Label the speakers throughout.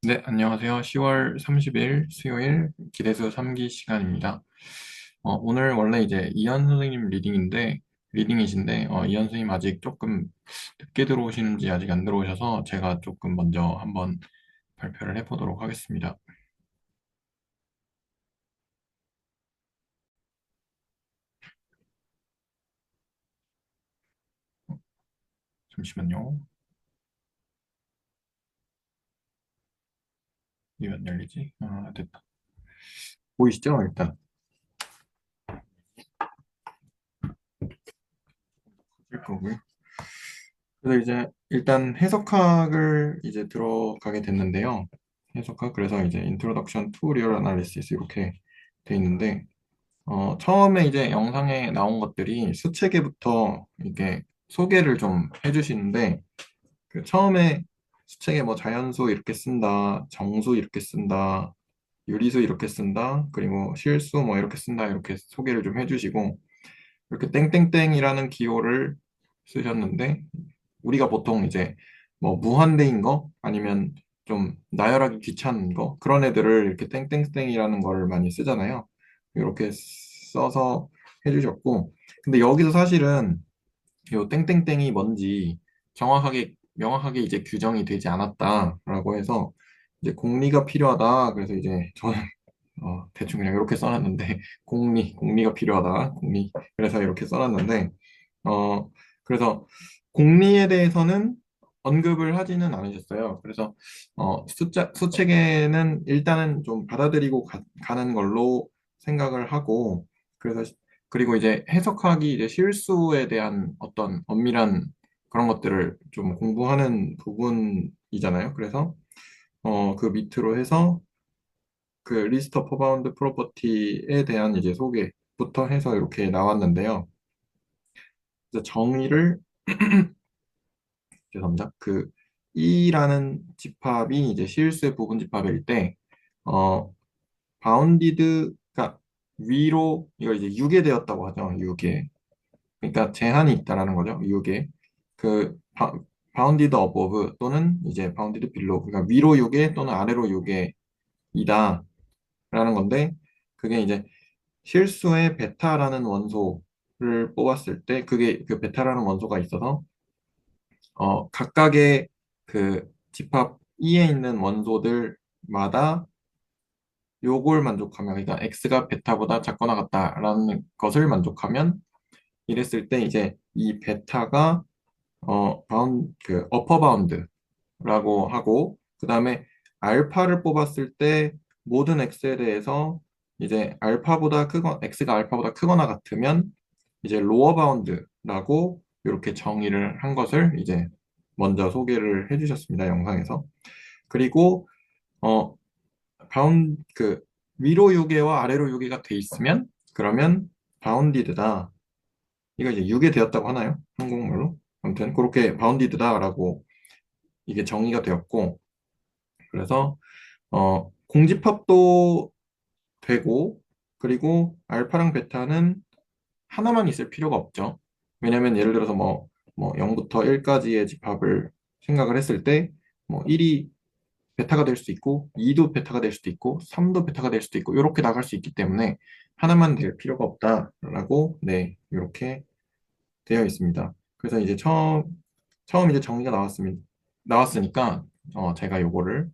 Speaker 1: 네, 안녕하세요. 10월 30일 수요일 기대수 3기 시간입니다. 오늘 원래 이제 이현 선생님 리딩이신데, 이현 선생님 아직 조금 늦게 들어오시는지 아직 안 들어오셔서 제가 조금 먼저 한번 발표를 해보도록 하겠습니다. 잠시만요. 이게 안 열리지? 아, 됐다. 보이시죠? 일단. 볼 거고요. 그래서 이제 일단 해석학을 이제 들어가게 됐는데요. 해석학, 그래서 이제 Introduction to Real Analysis 이렇게 돼 있는데, 처음에 이제 영상에 나온 것들이 수체계부터 이게 소개를 좀 해주시는데, 그 처음에 수체계 뭐 자연수 이렇게 쓴다, 정수 이렇게 쓴다, 유리수 이렇게 쓴다, 그리고 실수 뭐 이렇게 쓴다, 이렇게 소개를 좀 해주시고, 이렇게 땡땡땡이라는 기호를 쓰셨는데, 우리가 보통 이제 뭐 무한대인 거, 아니면 좀 나열하기 귀찮은 거, 그런 애들을 이렇게 땡땡땡이라는 거를 많이 쓰잖아요. 이렇게 써서 해주셨고, 근데 여기서 사실은 요 땡땡땡이 뭔지 명확하게 이제 규정이 되지 않았다라고 해서 이제 공리가 필요하다. 그래서 이제 저는 대충 그냥 이렇게 써놨는데 공리가 필요하다. 공리. 그래서 이렇게 써놨는데 어, 그래서 공리에 대해서는 언급을 하지는 않으셨어요. 그래서 수책에는 일단은 좀 받아들이고 가는 걸로 생각을 하고, 그래서 그리고 이제 해석하기 이제 실수에 대한 어떤 엄밀한 그런 것들을 좀 공부하는 부분이잖아요. 그래서 그 밑으로 해서 그 리스트 오브 바운드 프로퍼티에 대한 이제 소개부터 해서 이렇게 나왔는데요. 그래서 정의를 죄송합니다. 그 E라는 집합이 이제 실수의 부분 집합일 때, 어, 바운디드가 위로, 이걸 이제 유계되었다고 하죠. 유계. 그러니까 제한이 있다라는 거죠. 유계. 그, 바운디드 어버브 또는 이제 바운디드 빌로. 그러니까 위로 유계 또는 아래로 유계이다라는 건데, 그게 이제 실수의 베타라는 원소를 뽑았을 때, 그게 그 베타라는 원소가 있어서, 각각의 그 집합 E에 있는 원소들마다 요걸 만족하면, 그러니까 X가 베타보다 작거나 같다라는 것을 만족하면, 이랬을 때 이제 이 베타가 어퍼 바운드라고 하고, 그 다음에 알파를 뽑았을 때 모든 X에 대해서 이제 X가 알파보다 크거나 같으면 이제 로어 바운드라고 이렇게 정의를 한 것을 이제 먼저 소개를 해주셨습니다, 영상에서. 그리고 어 그 위로 유계와 아래로 유계가 돼 있으면 그러면 바운디드다. 이거 이제 유계되었다고 하나요? 한국말로? 아무튼 그렇게 바운디드다라고 이게 정의가 되었고, 그래서 공집합도 되고, 그리고 알파랑 베타는 하나만 있을 필요가 없죠. 왜냐면 예를 들어서 뭐 0부터 1까지의 집합을 생각을 했을 때, 뭐 1이 베타가 될 수도 있고, 2도 베타가 될 수도 있고, 3도 베타가 될 수도 있고, 이렇게 나갈 수 있기 때문에 하나만 될 필요가 없다라고, 네, 이렇게 되어 있습니다. 그래서 이제 처음 이제 정리가 나왔으니까, 제가 요거를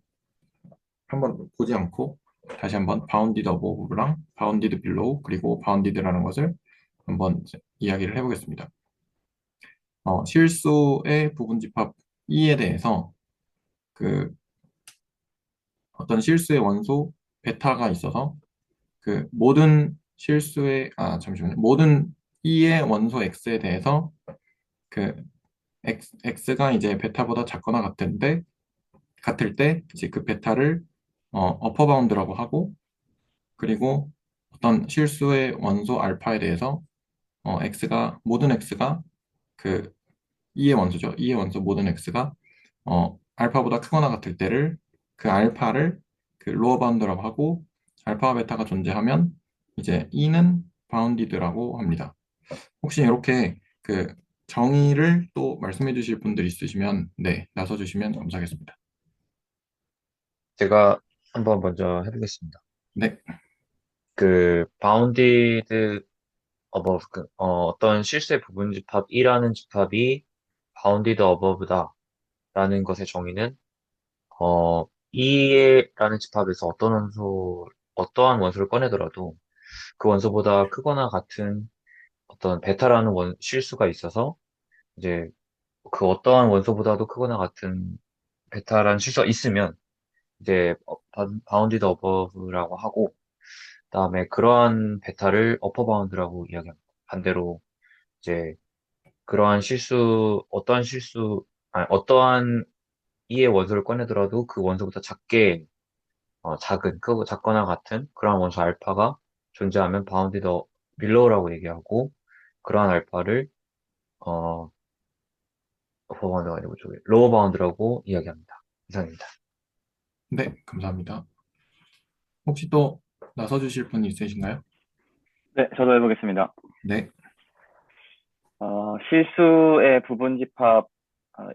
Speaker 1: 한번 보지 않고 다시 한번 바운디드 어보브랑 바운디드 빌로우 그리고 바운디드라는 것을 한번 이제 이야기를 해보겠습니다. 실수의 부분 집합 E에 대해서 그 어떤 실수의 원소 베타가 있어서 그 모든 E의 원소 X에 대해서 그 X가 이제 베타보다 작거나 같을 때 이제 그 베타를 어퍼 바운드라고 하고, 그리고 어떤 실수의 원소 알파에 대해서 모든 X가 그 E의 원소죠. E의 원소 모든 X가 알파보다 크거나 같을 때를 그 알파를 그 로어 바운드라고 하고, 알파와 베타가 존재하면 이제 E는 바운디드라고 합니다. 혹시 이렇게 그 정의를 또 말씀해 주실 분들 있으시면 네, 나서 주시면 감사하겠습니다.
Speaker 2: 제가 한번 먼저 해보겠습니다.
Speaker 1: 네,
Speaker 2: 그 bounded above 어떤 실수의 부분 집합 E라는 집합이 bounded above다라는 것의 정의는 E라는 집합에서 어떠한 원소를 꺼내더라도 그 원소보다 크거나 같은 어떤 베타라는 실수가 있어서 이제 그 어떠한 원소보다도 크거나 같은 베타라는 실수가 있으면 이제 바운디드 어버브라고 하고 그다음에 그러한 베타를 어퍼 바운드라고 이야기합니다. 반대로 이제 그러한 어떠한 이의 원소를 꺼내더라도 그 원소보다 크고 작거나 같은 그러한 원소 알파가 존재하면 바운디드 밀러라고 얘기하고 그러한 알파를 어, 어퍼 바운드가 아니고 저기 로어 바운드라고 이야기합니다. 이상입니다.
Speaker 1: 네, 감사합니다. 혹시 또 나서 주실 분 있으신가요?
Speaker 3: 네, 저도 해보겠습니다.
Speaker 1: 네,
Speaker 3: 실수의 부분 집합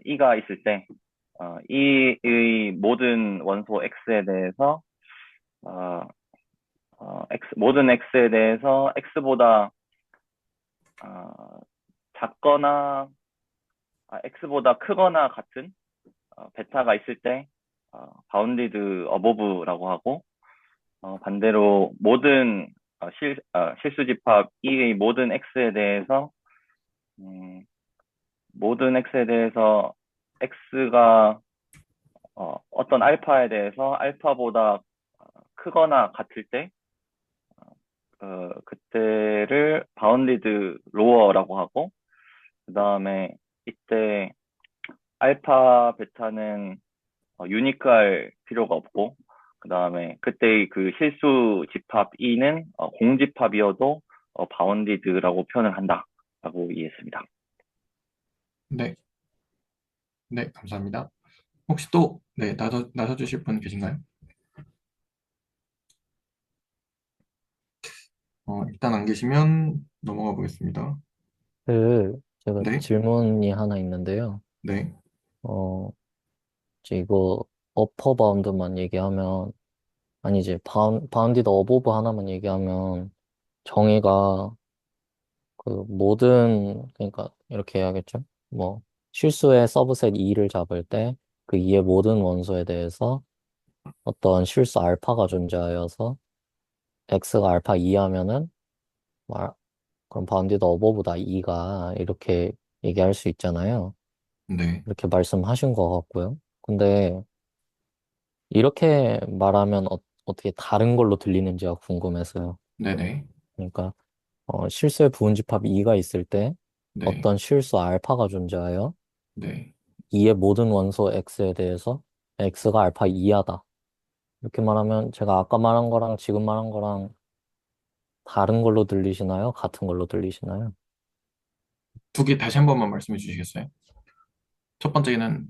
Speaker 3: E가 있을 때 E의 모든 원소 X에 대해서 어, 모든 X에 대해서 X보다 어, 작거나 X보다 크거나 같은 베타가 있을 때 바운디드 어보브라고 하고 반대로 모든 실수 집합 E의 음, 모든 X에 대해서 X가 어떤 알파에 대해서 알파보다 크거나 같을 때, 그때를 바운디드 로어라고 하고, 그 다음에 이때 알파, 베타는 유니크할 필요가 없고, 그 다음에 그때의 그 실수 집합 E는 공집합이어도 바운디드라고 표현을 한다라고 이해했습니다.
Speaker 1: 네, 네, 감사합니다. 혹시 또, 네, 나서 주실 분 계신가요? 일단 안 계시면 넘어가 보겠습니다.
Speaker 4: 제가
Speaker 1: 네,
Speaker 4: 질문이 하나 있는데요.
Speaker 1: 네,
Speaker 4: 어, 이제 이거 어퍼 바운드만 얘기하면, 아니지, 바운디드 어보브 하나만 얘기하면 정의가 그러니까 이렇게 해야겠죠? 뭐, 실수의 서브셋 2를 잡을 때 그 2의 모든 원소에 대해서 어떤 실수 알파가 존재하여서 x가 알파 2 하면은, 말, 그럼 바운디드 어보브다 2가 이렇게 얘기할 수 있잖아요.
Speaker 1: 네,
Speaker 4: 이렇게 말씀하신 것 같고요. 근데 이렇게 말하면 어떻게 다른 걸로 들리는지가 궁금해서요.
Speaker 1: 네, 네,
Speaker 4: 그러니까 실수의 부분집합 2가 있을 때
Speaker 1: 네,
Speaker 4: 어떤 실수 알파가 존재하여
Speaker 1: 네.
Speaker 4: 2의 모든 원소 x에 대해서 x가 알파 2하다. 이렇게 말하면 제가 아까 말한 거랑 지금 말한 거랑 다른 걸로 들리시나요? 같은 걸로 들리시나요?
Speaker 1: 두 개 다시 한 번만 말씀해 주시겠어요? 첫 번째는,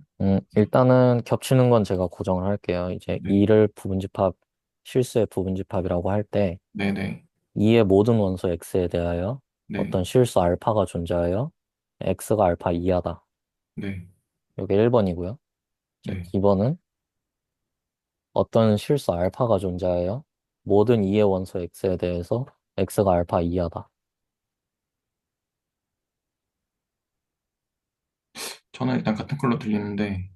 Speaker 4: 일단은 겹치는 건 제가 고정을 할게요. 이제
Speaker 1: 네,
Speaker 4: 2를 실수의 부분집합이라고 할 때
Speaker 1: 네, 네,
Speaker 4: 2의 모든 원소 x에 대하여
Speaker 1: 네,
Speaker 4: 어떤 실수 알파가 존재하여 x가 알파 2하다.
Speaker 1: 네,
Speaker 4: 이게 1번이고요. 이제
Speaker 1: 네.
Speaker 4: 2번은 어떤 실수 알파가 존재하여 모든 2의 원소 x에 대해서 x가 알파 2하다.
Speaker 1: 저는 일단 같은 걸로 들리는데,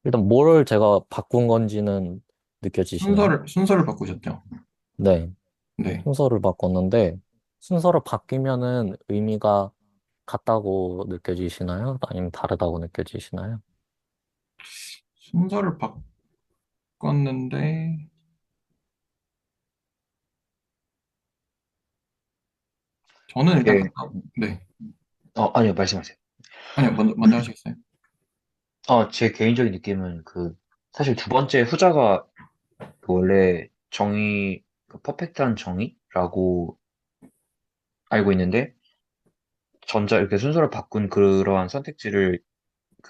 Speaker 4: 일단 뭐를 제가 바꾼 건지는 느껴지시나요?
Speaker 1: 순서를 바꾸셨죠?
Speaker 4: 네,
Speaker 1: 네.
Speaker 4: 순서를 바꿨는데 순서를 바뀌면은 의미가 같다고 느껴지시나요? 아니면 다르다고 느껴지시나요?
Speaker 1: 순서를 바꿨는데, 저는 일단
Speaker 2: 이게,
Speaker 1: 같다. 네.
Speaker 2: 아니요, 말씀하세요.
Speaker 1: 아니요, 먼저 하시겠어요?
Speaker 2: 제 개인적인 느낌은 사실 두 번째 후자가 원래 퍼펙트한 정의라고 알고 있는데, 이렇게 순서를 바꾼 그러한 선택지를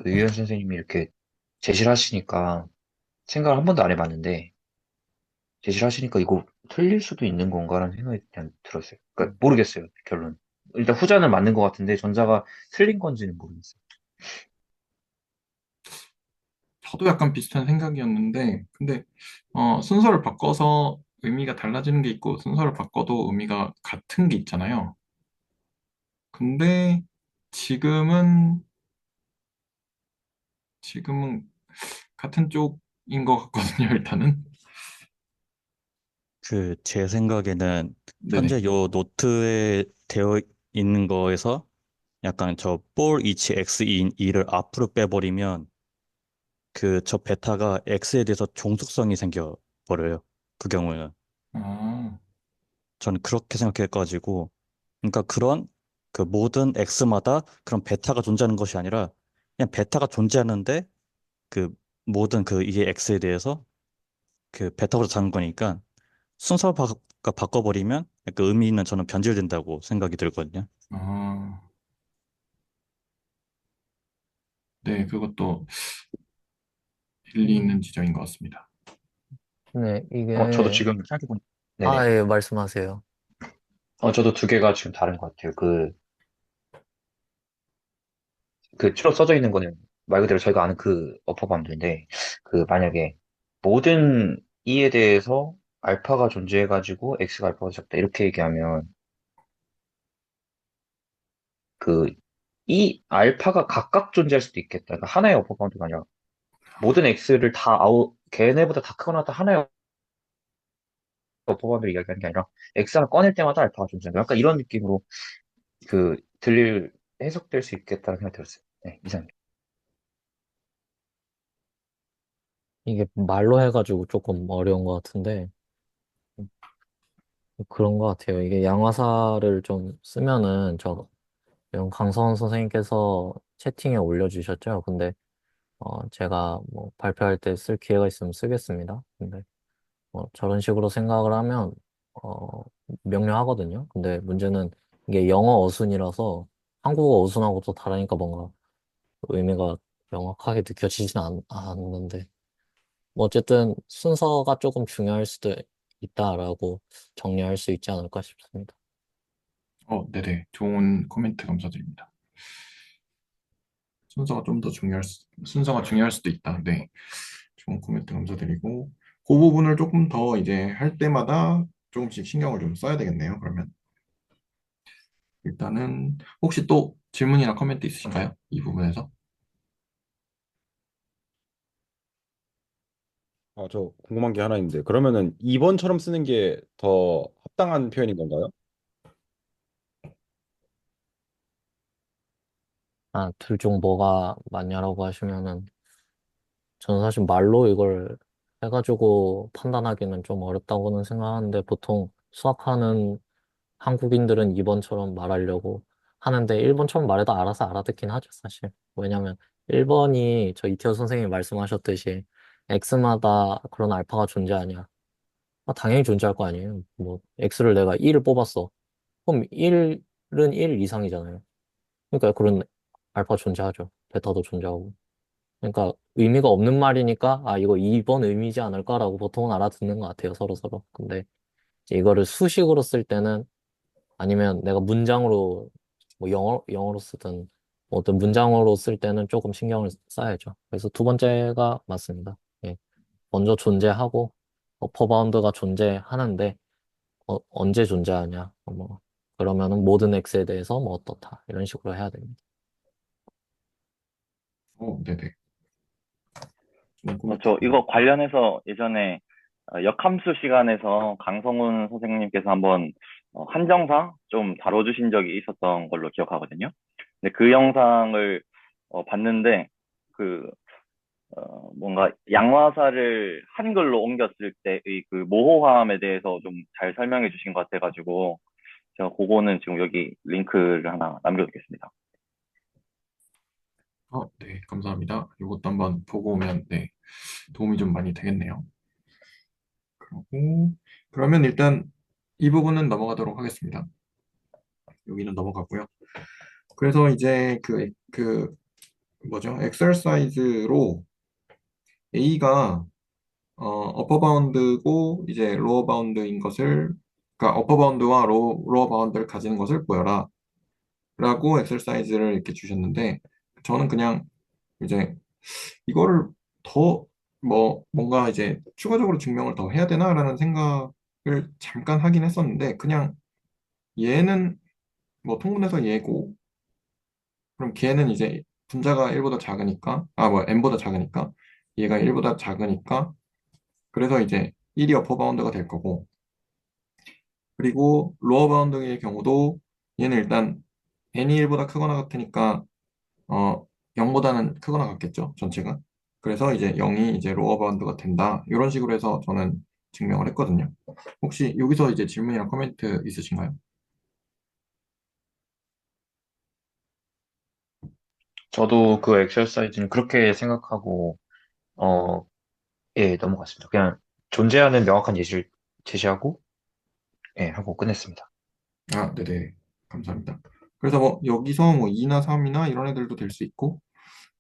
Speaker 2: 유현 선생님이 이렇게 제시를 하시니까 생각을 한 번도 안 해봤는데, 제시를 하시니까 이거 틀릴 수도 있는 건가라는 생각이 그냥 들었어요. 그러니까 모르겠어요, 결론. 일단 후자는 맞는 것 같은데, 전자가 틀린 건지는 모르겠어요.
Speaker 1: 저도 약간 비슷한 생각이었는데, 근데, 순서를 바꿔서 의미가 달라지는 게 있고, 순서를 바꿔도 의미가 같은 게 있잖아요. 근데 지금은, 지금은 같은 쪽인 것 같거든요, 일단은.
Speaker 5: 그 제 생각에는
Speaker 1: 네네.
Speaker 5: 현재 요 노트에 되어 있는 거에서 약간 저 for each x인 2를 앞으로 빼버리면 그 저 베타가 x에 대해서 종속성이 생겨 버려요. 그 경우에는
Speaker 1: 아,
Speaker 5: 저는 그렇게 생각해가지고 그러니까 그런 그 모든 x마다 그런 베타가 존재하는 것이 아니라 그냥 베타가 존재하는데 그 모든 그 이게 x에 대해서 그 베타보다 작은 거니까 순서 바꿔버리면 그 의미는 저는 변질된다고 생각이 들거든요.
Speaker 1: 아, 네, 그것도 일리 있는 지적인 것 같습니다.
Speaker 4: 네,
Speaker 2: 저도
Speaker 4: 이게,
Speaker 2: 지금 생각해보니, 네네.
Speaker 4: 예, 말씀하세요.
Speaker 2: 저도 두 개가 지금 다른 것 같아요. 그 추로 써져 있는 거는 말 그대로 저희가 아는 그 어퍼바운드인데, 그 만약에 모든 E에 대해서 알파가 존재해가지고 X가 알파가 작다. 이렇게 얘기하면, 그, 이 알파가 각각 존재할 수도 있겠다. 그러니까 하나의 어퍼바운드가 아니라 모든 X를 걔네보다 다 크거나 다 하나의 어퍼바운드를 이야기하는 게 아니라 X 하나 꺼낼 때마다 알파가 존재한다. 약간 이런 느낌으로 해석될 수 있겠다는 생각이 들었어요. 네, 이상.
Speaker 4: 이게 말로 해가지고 조금 어려운 것 같은데, 그런 것 같아요. 이게 양화사를 좀 쓰면은, 이런 강성원 선생님께서 채팅에 올려주셨죠. 근데, 제가 뭐 발표할 때 쓸 기회가 있으면 쓰겠습니다. 근데, 저런 식으로 생각을 하면, 어, 명료하거든요. 근데 문제는 이게 영어 어순이라서 한국어 어순하고 또 다르니까 뭔가 의미가 명확하게 느껴지진 않는데. 뭐 어쨌든 순서가 조금 중요할 수도 있다라고 정리할 수 있지 않을까 싶습니다.
Speaker 1: 네네. 좋은 코멘트 감사드립니다. 순서가 중요할 수도 있다. 네. 좋은 코멘트 감사드리고, 그 부분을 조금 더 이제 할 때마다 조금씩 신경을 좀 써야 되겠네요. 그러면 일단은 혹시 또 질문이나 코멘트 있으신가요? 이 부분에서?
Speaker 6: 저 궁금한 게 하나 있는데, 그러면은 2번처럼 쓰는 게 더 합당한 표현인 건가요?
Speaker 4: 둘 중 뭐가 맞냐라고 하시면은 저는 사실 말로 이걸 해가지고 판단하기는 좀 어렵다고는 생각하는데 보통 수학하는 한국인들은 2번처럼 말하려고 하는데 1번처럼 말해도 알아서 알아듣긴 하죠, 사실. 왜냐면 1번이 저 이태호 선생님이 말씀하셨듯이 x마다 그런 알파가 존재하냐. 당연히 존재할 거 아니에요. 뭐 x를 내가 1을 뽑았어. 그럼 1은 1 이상이잖아요. 그러니까 그런 알파 존재하죠. 베타도 존재하고. 그러니까 의미가 없는 말이니까 이거 2번 의미지 않을까라고 보통은 알아듣는 것 같아요. 서로서로. 근데 이제 이거를 수식으로 쓸 때는 아니면 내가 문장으로 뭐 영어로 쓰든 뭐 어떤 문장으로 쓸 때는 조금 신경을 써야죠. 그래서 두 번째가 맞습니다. 예. 먼저 존재하고 어퍼바운드가 존재하는데 언제 존재하냐 뭐 그러면은 모든 x에 대해서 뭐 어떻다 이런 식으로 해야 됩니다.
Speaker 1: 네네. 좋은 코멘트.
Speaker 3: 저 이거 관련해서 예전에 역함수 시간에서 강성훈 선생님께서 한번 한정사 좀 다뤄주신 적이 있었던 걸로 기억하거든요. 근데 그 영상을 봤는데 그 뭔가 양화사를 한글로 옮겼을 때의 그 모호함에 대해서 좀 잘 설명해 주신 것 같아가지고 제가 그거는 지금 여기 링크를 하나 남겨두겠습니다.
Speaker 1: 네, 감사합니다. 이것도 한번 보고 오면 네, 도움이 좀 많이 되겠네요. 그리고 그러면 일단 이 부분은 넘어가도록 하겠습니다. 여기는 넘어가고요. 그래서 이제 뭐죠? 엑서사이즈로 A가 어퍼 바운드고 이제 로어 바운드인 것을 그러니까 어퍼 바운드와 로어 바운드를 가지는 것을 보여라 라고 엑서사이즈를 이렇게 주셨는데 저는 그냥 이제 이거를 더 뭔가 이제 추가적으로 증명을 더 해야 되나라는 생각을 잠깐 하긴 했었는데 그냥 얘는 뭐 통분해서 얘고 그럼 걔는 이제 분자가 1보다 작으니까 n보다 작으니까 얘가 1보다 작으니까 그래서 이제 1이 어퍼 바운드가 될 거고 그리고 로어 바운드의 경우도 얘는 일단 n이 1보다 크거나 같으니까 어 0보다는 크거나 같겠죠 전체가 그래서 이제 0이 이제 로어 바운드가 된다 이런 식으로 해서 저는 증명을 했거든요. 혹시 여기서 이제 질문이랑 코멘트 있으신가요?
Speaker 2: 저도 그 엑서사이즈는 그렇게 생각하고, 어, 예, 넘어갔습니다. 그냥 존재하는 명확한 예시를 제시하고, 예, 하고 끝냈습니다.
Speaker 1: 아, 네네. 감사합니다. 그래서 뭐 여기서 뭐 2나 3이나 이런 애들도 될 수 있고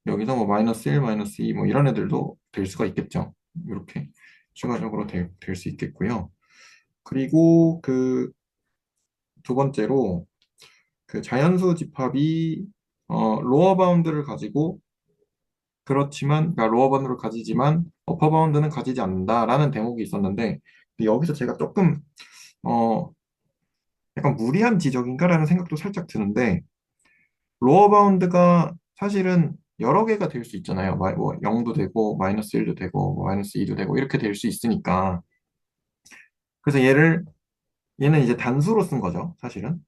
Speaker 1: 여기서 뭐 마이너스 1, 마이너스 2 뭐 이런 애들도 될 수가 있겠죠. 이렇게 추가적으로 될 수 있겠고요. 그리고 그 두 번째로 그 자연수 집합이 로어 바운드를 가지고 그렇지만 그러니까 로어 바운드를 가지지만 어퍼 바운드는 가지지 않는다라는 대목이 있었는데 여기서 제가 조금 어 약간 무리한 지적인가라는 생각도 살짝 드는데 로어 바운드가 사실은 여러 개가 될 수 있잖아요. 뭐 0도 되고 마이너스 1도 되고 뭐 마이너스 2도 되고 이렇게 될 수 있으니까 그래서 얘는 이제 단수로 쓴 거죠, 사실은.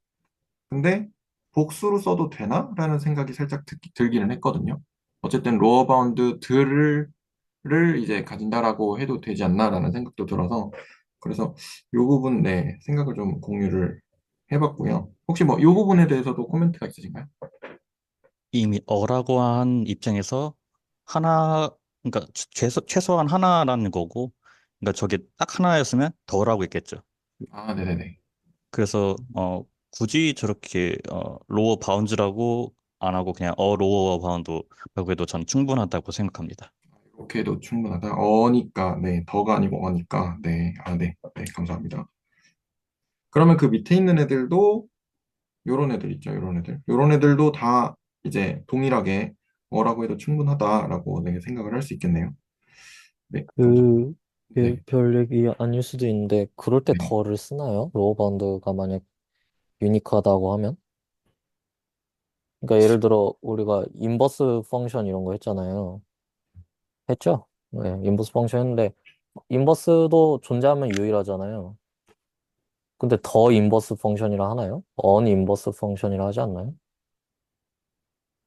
Speaker 1: 근데 복수로 써도 되나? 라는 생각이 살짝 들기는 했거든요. 어쨌든 로어 바운드들을 이제 가진다라고 해도 되지 않나라는 생각도 들어서 그래서 이 부분 네 생각을 좀 공유를 해봤고요. 혹시 뭐 이 부분에 대해서도 코멘트가 있으신가요?
Speaker 5: 이미 어라고 한 입장에서 하나, 그러니까 최소한 하나라는 거고, 그러니까 저게 딱 하나였으면 더라고 있겠죠.
Speaker 1: 아, 네네네.
Speaker 5: 그래서 굳이 저렇게 로어 바운드라고 안 하고 그냥 로어 바운드라고 해도 전 충분하다고 생각합니다.
Speaker 1: 이렇게 해도 충분하다. 어니까, 네, 더가 아니고 어니까, 네, 아, 네, 네, 감사합니다. 그러면 그 밑에 있는 애들도, 요런 애들 있죠, 요런 애들. 요런 애들도 다 이제 동일하게 어라고 해도 충분하다라고 네, 생각을 할 수 있겠네요. 네, 감사합니다.
Speaker 4: 그게
Speaker 1: 네,
Speaker 4: 별 얘기 아닐 수도 있는데, 그럴 때
Speaker 1: 네.
Speaker 4: 덜을 쓰나요? 로어 바운드가 만약 유니크하다고 하면? 그러니까 예를 들어, 우리가 인버스 펑션 이런 거 했잖아요. 했죠? 네, 인버스 펑션 했는데, 인버스도 존재하면 유일하잖아요. 근데 더 인버스 펑션이라 하나요? 언 인버스 펑션이라 하지 않나요?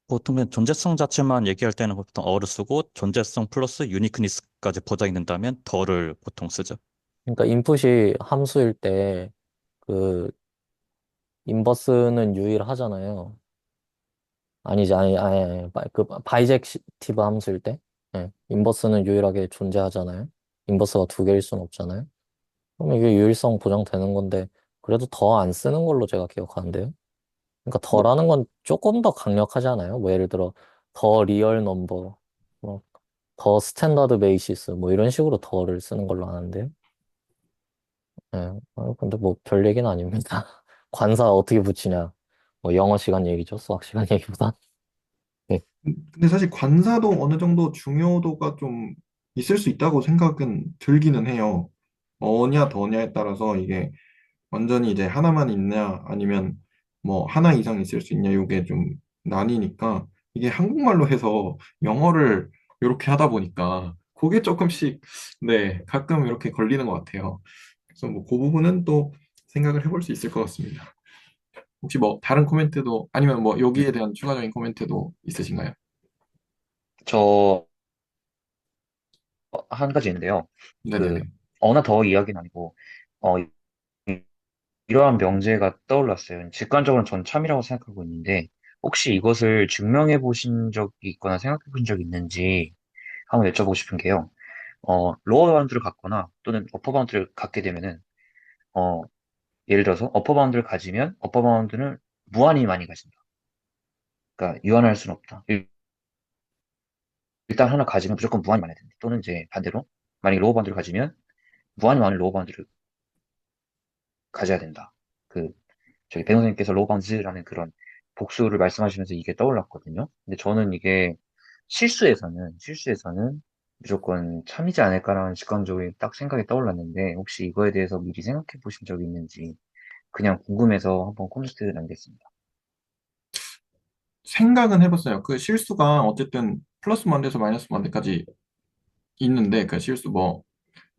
Speaker 5: 보통 그냥 존재성 자체만 얘기할 때는 보통 어를 쓰고 존재성 플러스 유니크니스까지 보장이 된다면 더를 보통 쓰죠.
Speaker 4: 그러니까 인풋이 함수일 때, 그, 인버스는 유일하잖아요. 아니지, 그, 바이젝티브 함수일 때. 예, 인버스는 유일하게 존재하잖아요. 인버스가 두 개일 순 없잖아요. 그럼 이게 유일성 보장되는 건데, 그래도 더 안 쓰는 걸로 제가 기억하는데요. 그러니까
Speaker 1: 뭐,
Speaker 4: 더라는 건 조금 더 강력하지 않아요? 뭐 예를 들어, 더 리얼 넘버, 뭐, 더 스탠다드 베이시스, 뭐 이런 식으로 더를 쓰는 걸로 아는데요. 예, 근데 뭐 별 얘기는 아닙니다. 관사 어떻게 붙이냐. 뭐 영어 시간 얘기죠. 수학 시간 얘기보다. 예.
Speaker 1: 근데 사실 관사도 어느 정도 중요도가 좀 있을 수 있다고 생각은 들기는 해요. 어냐, 더냐에 따라서 이게 완전히 이제 하나만 있냐 아니면 뭐 하나 이상 있을 수 있냐 이게 좀 나뉘니까 이게 한국말로 해서 영어를 이렇게 하다 보니까 그게 조금씩 네 가끔 이렇게 걸리는 것 같아요. 그래서 뭐 그 부분은 또 생각을 해볼 수 있을 것 같습니다. 혹시 뭐 다른 코멘트도 아니면 뭐 여기에 대한 추가적인 코멘트도 있으신가요?
Speaker 2: 저, 한 가지 있는데요. 그,
Speaker 1: 네네네.
Speaker 2: 어나 더 이야기는 아니고, 어, 이러한 명제가 떠올랐어요. 직관적으로는 전 참이라고 생각하고 있는데, 혹시 이것을 증명해 보신 적이 있거나 생각해 보신 적이 있는지 한번 여쭤보고 싶은 게요. 로어 바운드를 갖거나 또는 어퍼 바운드를 갖게 되면은, 어, 예를 들어서 어퍼 바운드를 가지면 어퍼 바운드는 무한히 많이 가진다. 그러니까 유한할 수는 없다. 일단 하나 가지면 무조건 무한히 많아야 된다. 또는 이제 반대로, 만약에 로어 바운드를 가지면 무한히 많은 로어 바운드를 가져야 된다. 그, 저기 배우선생님께서 로우 바운즈라는 그런 복수를 말씀하시면서 이게 떠올랐거든요. 근데 저는 이게 실수에서는 무조건 참이지 않을까라는 직관적으로 딱 생각이 떠올랐는데, 혹시 이거에 대해서 미리 생각해 보신 적이 있는지, 그냥 궁금해서 한번 콘서트를 남겼습니다.
Speaker 1: 생각은 해봤어요. 그 실수가 어쨌든 플러스 만대에서 마이너스 만대까지 있는데, 그 실수 뭐,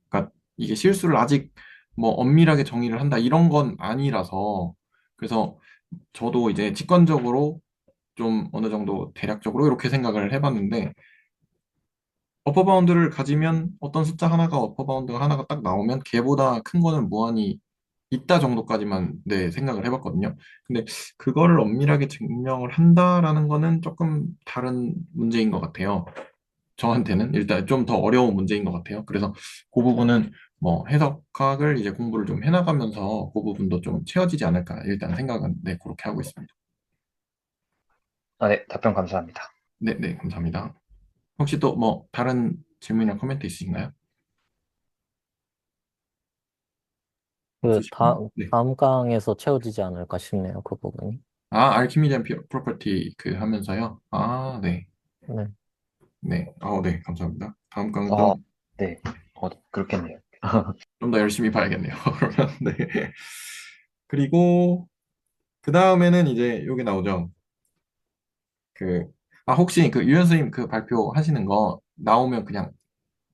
Speaker 1: 그러니까 이게 실수를 아직 뭐 엄밀하게 정의를 한다 이런 건 아니라서, 그래서 저도 이제 직관적으로 좀 어느 정도 대략적으로 이렇게 생각을 해봤는데, 어퍼바운드를 가지면 어떤 숫자 하나가 어퍼바운드가 하나가 딱 나오면 걔보다 큰 거는 무한히 있다 정도까지만 네, 생각을 해봤거든요. 근데 그거를 엄밀하게 증명을 한다라는 거는 조금 다른 문제인 것 같아요. 저한테는 일단 좀 더 어려운 문제인 것 같아요. 그래서 그 부분은 뭐 해석학을 이제 공부를 좀 해나가면서 그 부분도 좀 채워지지 않을까 일단 생각은 네, 그렇게 하고 있습니다.
Speaker 2: 아, 네, 답변 감사합니다.
Speaker 1: 네, 네, 감사합니다. 혹시 또 뭐 다른 질문이나 코멘트 있으신가요?
Speaker 4: 그
Speaker 1: 없으시고? 네.
Speaker 4: 다음 강에서 채워지지 않을까 싶네요. 그 부분이.
Speaker 1: 아, 알키미디안 프로퍼티 그 하면서요? 아, 네.
Speaker 4: 네.
Speaker 1: 네. 네. 감사합니다. 다음 강은
Speaker 2: 아,
Speaker 1: 좀
Speaker 2: 네. 그렇겠네요.
Speaker 1: 더 열심히 봐야겠네요. 그러면, 네. 그리고, 그 다음에는 이제 여기 나오죠. 그, 혹시 그 유현 선생님 그 발표하시는 거 나오면 그냥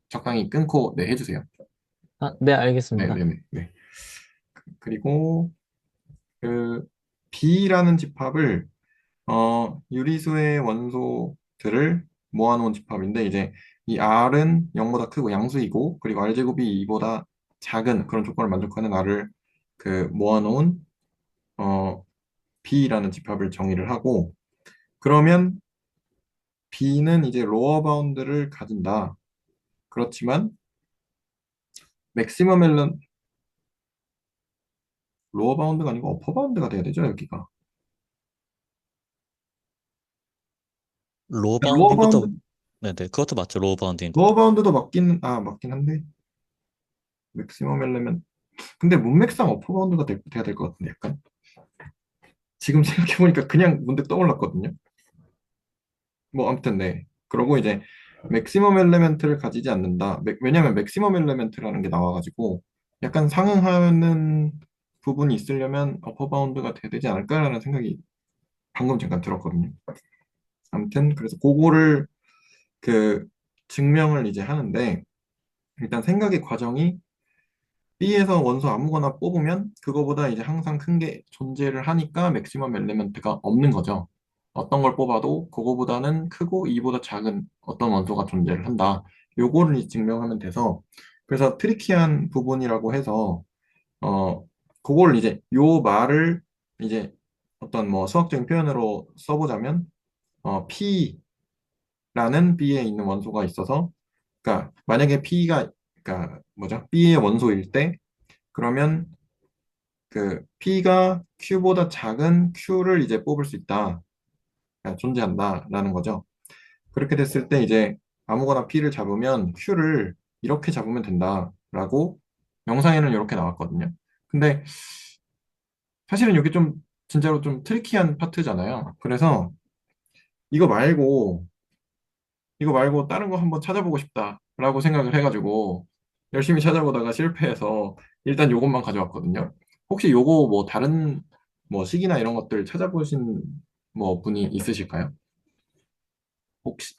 Speaker 1: 적당히 끊고, 네, 해주세요.
Speaker 4: 네,
Speaker 1: 네,
Speaker 4: 알겠습니다.
Speaker 1: 네, 네. 네. 그리고, 그, B라는 집합을, 유리수의 원소들을 모아놓은 집합인데, 이제 이 R은 0보다 크고 양수이고, 그리고 R제곱이 2보다 작은 그런 조건을 만족하는 R을 그 모아놓은 B라는 집합을 정의를 하고, 그러면 B는 이제 로어 바운드를 가진다. 그렇지만 맥시멈 앨런 로어 바운드가 아니고 어퍼 바운드가 돼야 되죠, 여기가.
Speaker 5: 로어
Speaker 1: 로어
Speaker 5: 바운딩
Speaker 1: 바운드,
Speaker 5: 것도 네네 그것도 맞죠. 로어 바운딩
Speaker 1: 로어
Speaker 5: 것도.
Speaker 1: 바운드도 맞긴 한데 맥시멈 앨런 근데 문맥상 어퍼 바운드가 돼야 될 것 같은데 약간 지금 생각해보니까 그냥 문득 떠올랐거든요. 뭐 아무튼 네. 그러고 이제 맥시멈 엘레멘트를 가지지 않는다. 왜냐면 맥시멈 엘레멘트라는 게 나와가지고 약간 상응하는 부분이 있으려면 어퍼 바운드가 돼야 되지 않을까라는 생각이 방금 잠깐 들었거든요. 아무튼 그래서 그거를 그 증명을 이제 하는데 일단 생각의 과정이 B에서 원소 아무거나 뽑으면 그거보다 이제 항상 큰 게 존재를 하니까 맥시멈 엘리먼트가 없는 거죠. 어떤 걸 뽑아도 그거보다는 크고 이보다 작은 어떤 원소가 존재를 한다. 요거를 이제 증명하면 돼서 그래서 트리키한 부분이라고 해서 그걸 이제 요 말을 이제 어떤 뭐 수학적인 표현으로 써보자면 P라는 B에 있는 원소가 있어서 그러니까 만약에 P가 그러니까 뭐죠? B의 원소일 때 그러면 그 P가 Q보다 작은 Q를 이제 뽑을 수 있다. 그러니까 존재한다라는 거죠. 그렇게 됐을 때 이제 아무거나 P를 잡으면 Q를 이렇게 잡으면 된다라고 영상에는 이렇게 나왔거든요. 근데 사실은 이게 좀 진짜로 좀 트리키한 파트잖아요. 그래서 이거 말고 이거 말고 다른 거 한번 찾아보고 싶다라고 생각을 해가지고 열심히 찾아보다가 실패해서 일단 요것만 가져왔거든요. 혹시 요거 뭐 다른 뭐 식이나 이런 것들 찾아보신 뭐 분이 있으실까요?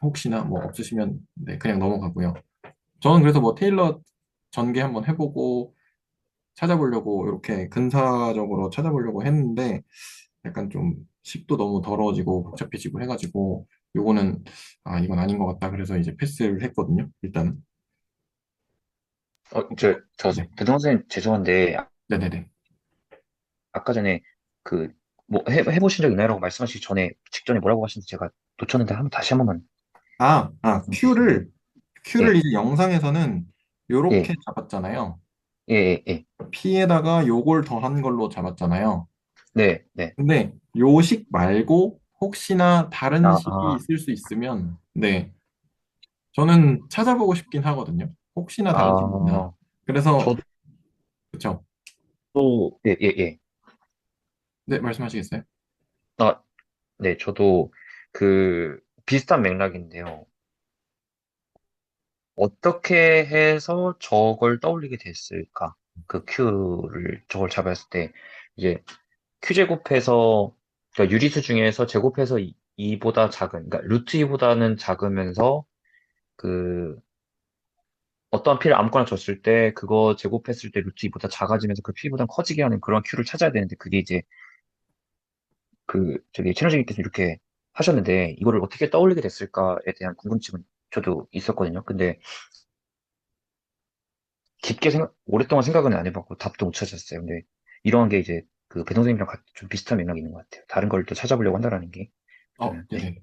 Speaker 1: 혹시나 뭐 없으시면 네, 그냥 넘어가고요. 저는 그래서 뭐 테일러 전개 한번 해보고 찾아보려고 이렇게 근사적으로 찾아보려고 했는데 약간 좀 식도 너무 더러워지고 복잡해지고 해가지고 요거는 이건 아닌 것 같다 그래서 이제 패스를 했거든요. 일단은.
Speaker 2: 저,
Speaker 1: 네.
Speaker 2: 배동 선생님 죄송한데,
Speaker 1: 네네네.
Speaker 2: 아까 전에 그, 뭐, 해보신 적 있나요? 라고 말씀하시기 전에, 직전에 뭐라고 하시는지 제가 놓쳤는데, 다시 한 번만 말씀해 주시면.
Speaker 1: Q를
Speaker 2: 예,
Speaker 1: 이제 영상에서는
Speaker 2: 예,
Speaker 1: 요렇게 잡았잖아요.
Speaker 2: 예, 예, 예.
Speaker 1: P에다가 요걸 더한 걸로 잡았잖아요.
Speaker 2: 네, 네.
Speaker 1: 근데 요식 말고 혹시나 다른
Speaker 2: 아,
Speaker 1: 식이
Speaker 2: 아,
Speaker 1: 있을 수 있으면 네. 저는 찾아보고 싶긴 하거든요. 혹시나 다른 식이 있나.
Speaker 2: 아,
Speaker 1: 그래서
Speaker 2: 저도,
Speaker 1: 그쵸.
Speaker 2: 예, 예, 예.
Speaker 1: 네, 말씀하시겠어요?
Speaker 2: 아, 네, 저도 그, 비슷한 맥락인데요. 어떻게 해서 저걸 떠올리게 됐을까? 그 Q를 저걸 잡았을 때 이제 Q 제곱해서 그러니까 유리수 중에서 제곱해서 2보다 작은 그러니까 루트 2보다는 작으면서 그 어떠한 P를 아무거나 줬을 때 그거 제곱했을 때 루트 2보다 작아지면서 그 P보다 커지게 하는 그런 Q를 찾아야 되는데 그게 이제 그 저기 최노진님께서 이렇게 하셨는데 이거를 어떻게 떠올리게 됐을까에 대한 궁금증은 저도 있었거든요. 근데 오랫동안 생각은 안 해봤고 답도 못 찾았어요. 근데 이런 게 이제 그 배동생이랑 좀 비슷한 맥락이 있는 것 같아요. 다른 걸 또 찾아보려고 한다라는 게 저는 네.
Speaker 1: 네네.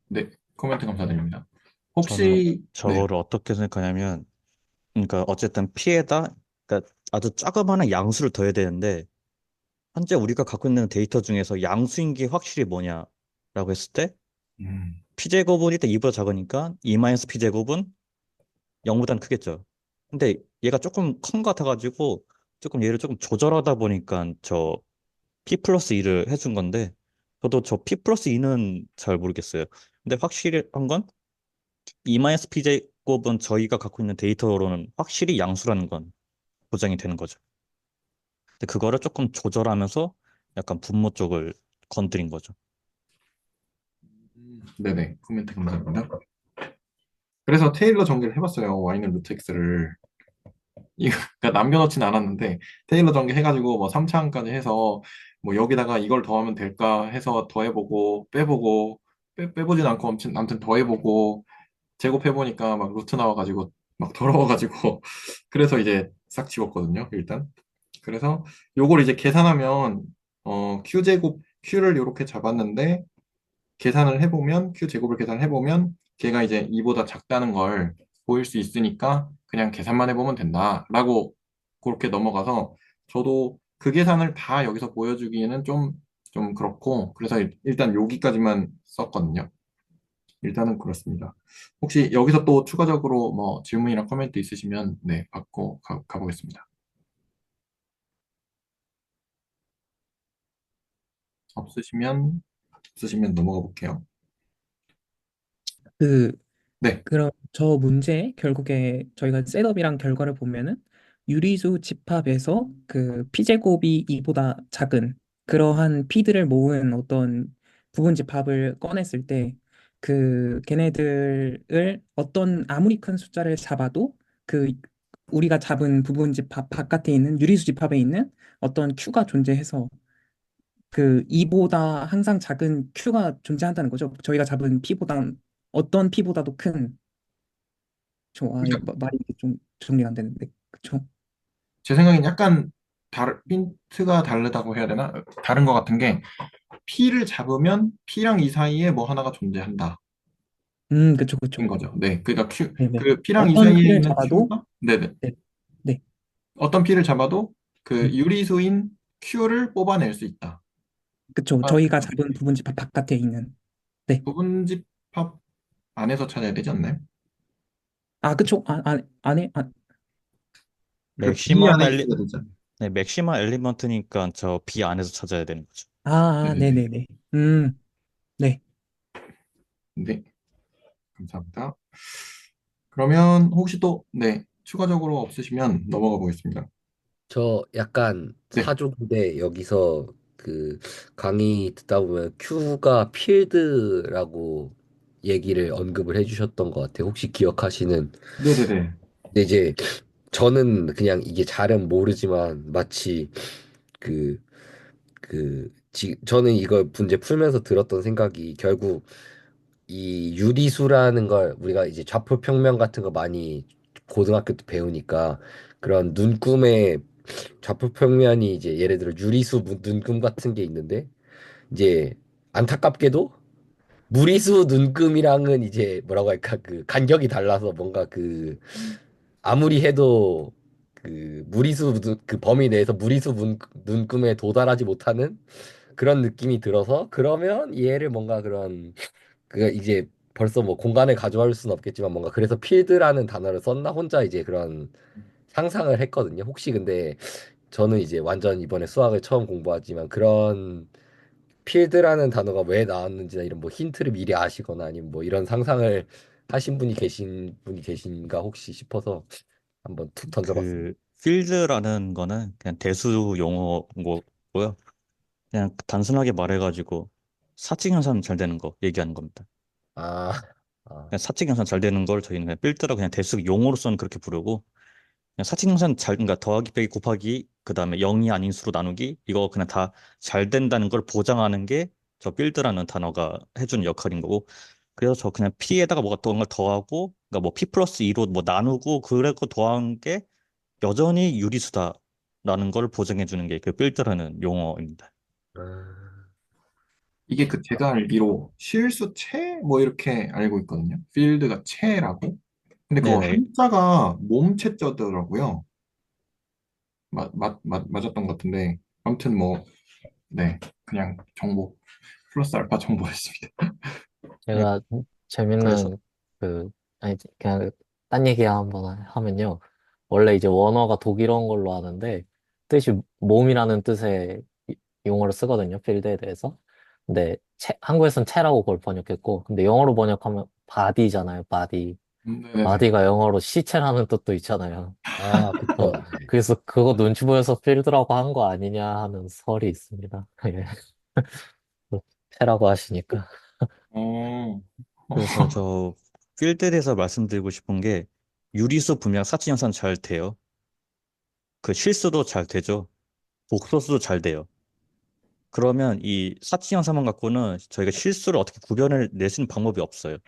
Speaker 1: 네, 코멘트 감사드립니다.
Speaker 5: 저는
Speaker 1: 혹시, 네,
Speaker 5: 저거를 어떻게 생각하냐면, 그러니까 어쨌든 P에다, 그러니까 아주 조그마한 양수를 더해야 되는데, 현재 우리가 갖고 있는 데이터 중에서 양수인 게 확실히 뭐냐라고 했을 때,
Speaker 1: 음,
Speaker 5: P제곱은 일단 2보다 작으니까 2-P제곱은 0보다는 크겠죠. 근데 얘가 조금 큰 것 같아가지고 조금 얘를 조금 조절하다 보니까 저 P 플러스 2를 해준 건데 저도 저 P 플러스 2는 잘 모르겠어요. 근데 확실한 건 2-P제곱은 저희가 갖고 있는 데이터로는 확실히 양수라는 건 보장이 되는 거죠. 근데 그거를 조금 조절하면서 약간 분모 쪽을 건드린 거죠.
Speaker 1: 네네, 코멘트 감사합니다. 그래서 테일러 전개를 해봤어요. Y는 루트 X를. 이거, 그러니까 남겨놓진 않았는데, 테일러 전개 해가지고 뭐 3차원까지 해서, 뭐 여기다가 이걸 더하면 될까 해서 더해보고, 빼보고, 빼보진 않고, 아무튼 더해보고, 제곱해보니까 막 루트 나와가지고, 막 더러워가지고, 그래서 이제 싹 지웠거든요, 일단. 그래서 요걸 이제 계산하면, Q제곱, Q를 이렇게 잡았는데, 계산을 해보면, Q제곱을 계산해보면, 걔가 이제 2보다 작다는 걸 보일 수 있으니까, 그냥 계산만 해보면 된다. 라고, 그렇게 넘어가서, 저도 그 계산을 다 여기서 보여주기에는 좀 그렇고, 그래서 일단 여기까지만 썼거든요. 일단은 그렇습니다. 혹시 여기서 또 추가적으로 뭐 질문이나 코멘트 있으시면, 네, 받고 가보겠습니다. 없으시면, 없으시면 넘어가 볼게요.
Speaker 7: 그,
Speaker 1: 네.
Speaker 7: 그럼 저 문제 결국에 저희가 셋업이랑 결과를 보면은 유리수 집합에서 그 P제곱이 2보다 작은 그러한 P들을 모은 어떤 부분 집합을 꺼냈을 때 그 걔네들을 어떤 아무리 큰 숫자를 잡아도 그 우리가 잡은 부분 집합 바깥에 있는 유리수 집합에 있는 어떤 Q가 존재해서 그 2보다 항상 작은 Q가 존재한다는 거죠. 저희가 잡은 P보다 어떤 P보다도 큰 이거 말이 좀 정리가 안 되는데 그쵸?
Speaker 1: 제 생각엔 약간 힌트가 다르다고 해야 되나? 다른 것 같은 게 P를 잡으면 P랑 이 사이에 뭐 하나가 존재한다.
Speaker 7: 그쵸
Speaker 1: 인
Speaker 7: 그쵸.
Speaker 1: 거죠. 네. 그러니까
Speaker 7: 네네.
Speaker 1: 그 P랑 이
Speaker 7: 어떤
Speaker 1: 사이에
Speaker 7: P를
Speaker 1: 있는
Speaker 7: 잡아도
Speaker 1: Q가, 네네.
Speaker 7: 네, 네.
Speaker 1: 어떤 P를 잡아도 그
Speaker 7: 음,
Speaker 1: 유리수인 Q를 뽑아낼 수 있다.
Speaker 7: 그쵸.
Speaker 1: 아,
Speaker 7: 저희가 잡은 부분 집합 바깥에 있는 네.
Speaker 1: 부분집합 안에서 찾아야 되지 않나요?
Speaker 7: 아 그쵸. 안에
Speaker 1: 그 B
Speaker 5: 맥시멈
Speaker 1: 안에
Speaker 5: 엘리,
Speaker 1: 있어야 되죠.
Speaker 5: 네, 맥시멈 엘리먼트니까 저 B 안에서 찾아야 되는 거죠.
Speaker 1: 네네네.
Speaker 7: 네네네. 네.
Speaker 1: 네. 감사합니다. 그러면 혹시 또, 네, 추가적으로 없으시면 넘어가 보겠습니다.
Speaker 8: 저 약간
Speaker 1: 네.
Speaker 8: 사족인데 여기서 그 강의 듣다 보면 Q가 필드라고 얘기를 언급을 해주셨던 것 같아요. 혹시 기억하시는?
Speaker 1: 네네네.
Speaker 8: 근데 이제 저는 그냥 이게 잘은 모르지만 마치 그 저는 이걸 문제 풀면서 들었던 생각이 결국 이 유리수라는 걸 우리가 이제 좌표평면 같은 거 많이 고등학교 때 배우니까 그런 눈금의 좌표평면이 이제 예를 들어 유리수 눈금 같은 게 있는데 이제 안타깝게도 무리수 눈금이랑은 이제 뭐라고 할까 그 간격이 달라서 뭔가 그 아무리 해도 그 그 범위 내에서 눈금에 도달하지 못하는 그런 느낌이 들어서 그러면 얘를 뭔가 그런 그 이제 벌써 뭐 공간에 가져갈 수는 없겠지만 뭔가 그래서 필드라는 단어를 썼나 혼자 이제 그런 상상을 했거든요. 혹시 근데 저는 이제 완전 이번에 수학을 처음 공부하지만 그런 필드라는 단어가 왜 나왔는지나 이런 뭐 힌트를 미리 아시거나 아니면 뭐 이런 상상을 하신 분이 계신가 혹시 싶어서 한번 툭 던져봤습니다.
Speaker 5: 그 필드라는 거는 그냥 대수 용어고요. 그냥 단순하게 말해가지고 사칙 연산 잘 되는 거 얘기하는 겁니다.
Speaker 8: 아, 아,
Speaker 5: 그냥 사칙 연산 잘 되는 걸 저희는 그냥 필드라고 그냥 대수 용어로서는 그렇게 부르고 그냥 사칙 연산 잘 그러니까 더하기 빼기 곱하기 그다음에 0이 아닌 수로 나누기 이거 그냥 다 잘 된다는 걸 보장하는 게 저 필드라는 단어가 해주는 역할인 거고 그래서 저 그냥 P에다가 뭐가 또 뭔가 더하고 그러니까 뭐 P 플러스 2로 뭐 나누고 그래고 더한 게 여전히 유리수다라는 걸 보장해 주는 게 그 필드라는 용어입니다.
Speaker 8: 아,
Speaker 1: 이게 그 제가 알기로 실수체 뭐 이렇게 알고 있거든요. 필드가 체라고. 근데 그거
Speaker 5: 네네.
Speaker 1: 한자가 몸체자더라고요. 맞았던 것 같은데. 아무튼 뭐, 네. 그냥 정보, 플러스 알파 정보였습니다. 네.
Speaker 4: 제가
Speaker 5: 그래서
Speaker 4: 재밌는 그 아니 그냥 딴 얘기 한번 하면요. 원래 이제 원어가 독일어인 걸로 아는데 뜻이 몸이라는 뜻의 용어를 쓰거든요. 필드에 대해서. 근데 한국에서는 체라고 그걸 번역했고, 근데 영어로 번역하면 바디잖아요. 바디.
Speaker 1: 네네네.
Speaker 4: 바디가 영어로 시체라는 뜻도 있잖아요.
Speaker 8: 그쵸. 네.
Speaker 4: 그래서 그거 눈치 보여서 필드라고 한 거 아니냐 하는 설이 있습니다. 예. 체라고 하시니까.
Speaker 1: 어,
Speaker 5: 그래서 저 필드에 대해서 말씀드리고 싶은 게 유리수 분명 사칙연산 잘 돼요. 그 실수도 잘 되죠. 복소수도 잘 돼요. 그러면 이 사칙연산만 갖고는 저희가 실수를 어떻게 구별을 낼 수 있는 방법이 없어요.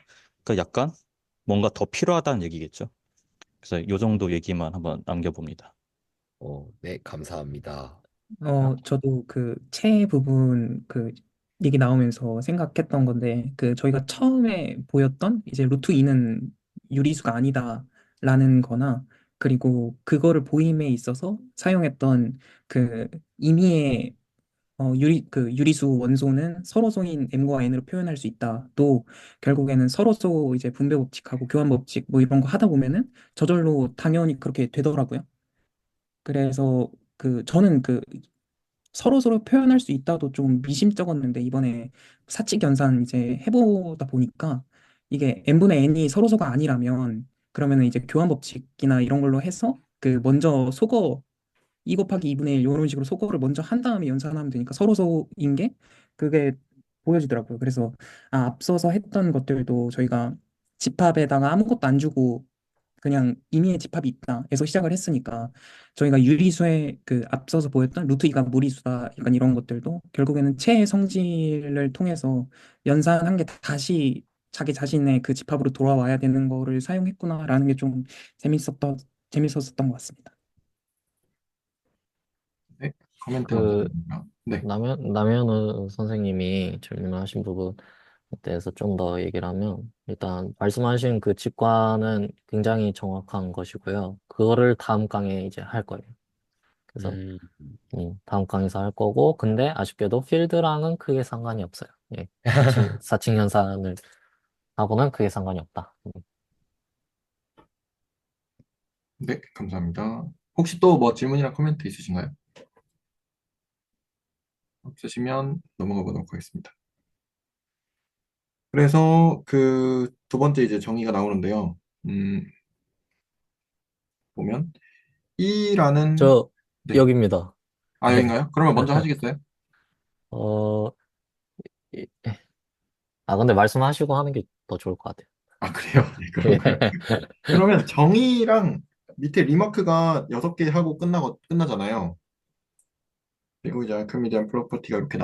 Speaker 5: 그러니까 약간 뭔가 더 필요하다는 얘기겠죠. 그래서 이 정도 얘기만 한번 남겨봅니다.
Speaker 8: 네, 감사합니다.
Speaker 7: 저도 그 채 부분 그 얘기 나오면서 생각했던 건데 그 저희가 처음에 보였던 이제 루트 2는 유리수가 아니다라는 거나 그리고 그거를 보임에 있어서 사용했던 그 임의의 유리수 원소는 서로소인 M과 N으로 표현할 수 있다. 또 결국에는 서로소 이제 분배 법칙하고 교환 법칙 뭐 이런 거 하다 보면은 저절로 당연히 그렇게 되더라고요. 그래서 저는 서로서로 표현할 수 있다도 좀 미심쩍었는데 이번에 사칙 연산 이제 해보다 보니까 이게 n분의 n이 서로서가 아니라면 그러면은 이제 교환 법칙이나 이런 걸로 해서 그 먼저 속어 2 곱하기 2분의 1 이런 식으로 속어를 먼저 한 다음에 연산하면 되니까 서로서인 게 그게 보여지더라고요. 그래서 앞서서 했던 것들도 저희가 집합에다가 아무것도 안 주고 그냥 임의의 집합이 있다에서 시작을 했으니까 저희가 유리수에 그 앞서서 보였던 루트 2가 무리수다 약간 이런 것들도 결국에는 체의 성질을 통해서 연산한 게 다시 자기 자신의 그 집합으로 돌아와야 되는 거를 사용했구나라는 게 좀 재밌었던 것 같습니다.
Speaker 1: 네. 코멘트
Speaker 4: 그
Speaker 1: 감사드립니다. 네.
Speaker 4: 남현우 선생님이 질문하신 부분에 대해서 좀 더 얘기를 하면, 일단 말씀하신 그 직관은 굉장히 정확한 것이고요. 그거를 다음 강의에 이제 할 거예요. 그래서
Speaker 8: 음,
Speaker 4: 다음 강의에서 할 거고, 근데 아쉽게도 필드랑은 크게 상관이 없어요. 예. 사칭 현상을 하고는 크게 상관이 없다.
Speaker 1: 네. 감사합니다. 혹시 또 뭐 질문이나 코멘트 있으신가요? 없으시면 넘어가 보도록 하겠습니다. 그래서 그 두 번째 이제 정의가 나오는데요. 음, 보면 E라는
Speaker 4: 저,
Speaker 1: 네.
Speaker 4: 여기입니다.
Speaker 1: 아, 여긴가요? 그러면 먼저 하시겠어요?
Speaker 4: 어, 이- 근데 말씀하시고 하는 게 더 좋을 것 같아요.
Speaker 1: 아, 그래요? 네,
Speaker 4: 예.
Speaker 1: 그러면 정의랑 밑에 리마크가 6개 하고 끝나잖아요. 그리고 이제 알크미디안 프로퍼티가 이렇게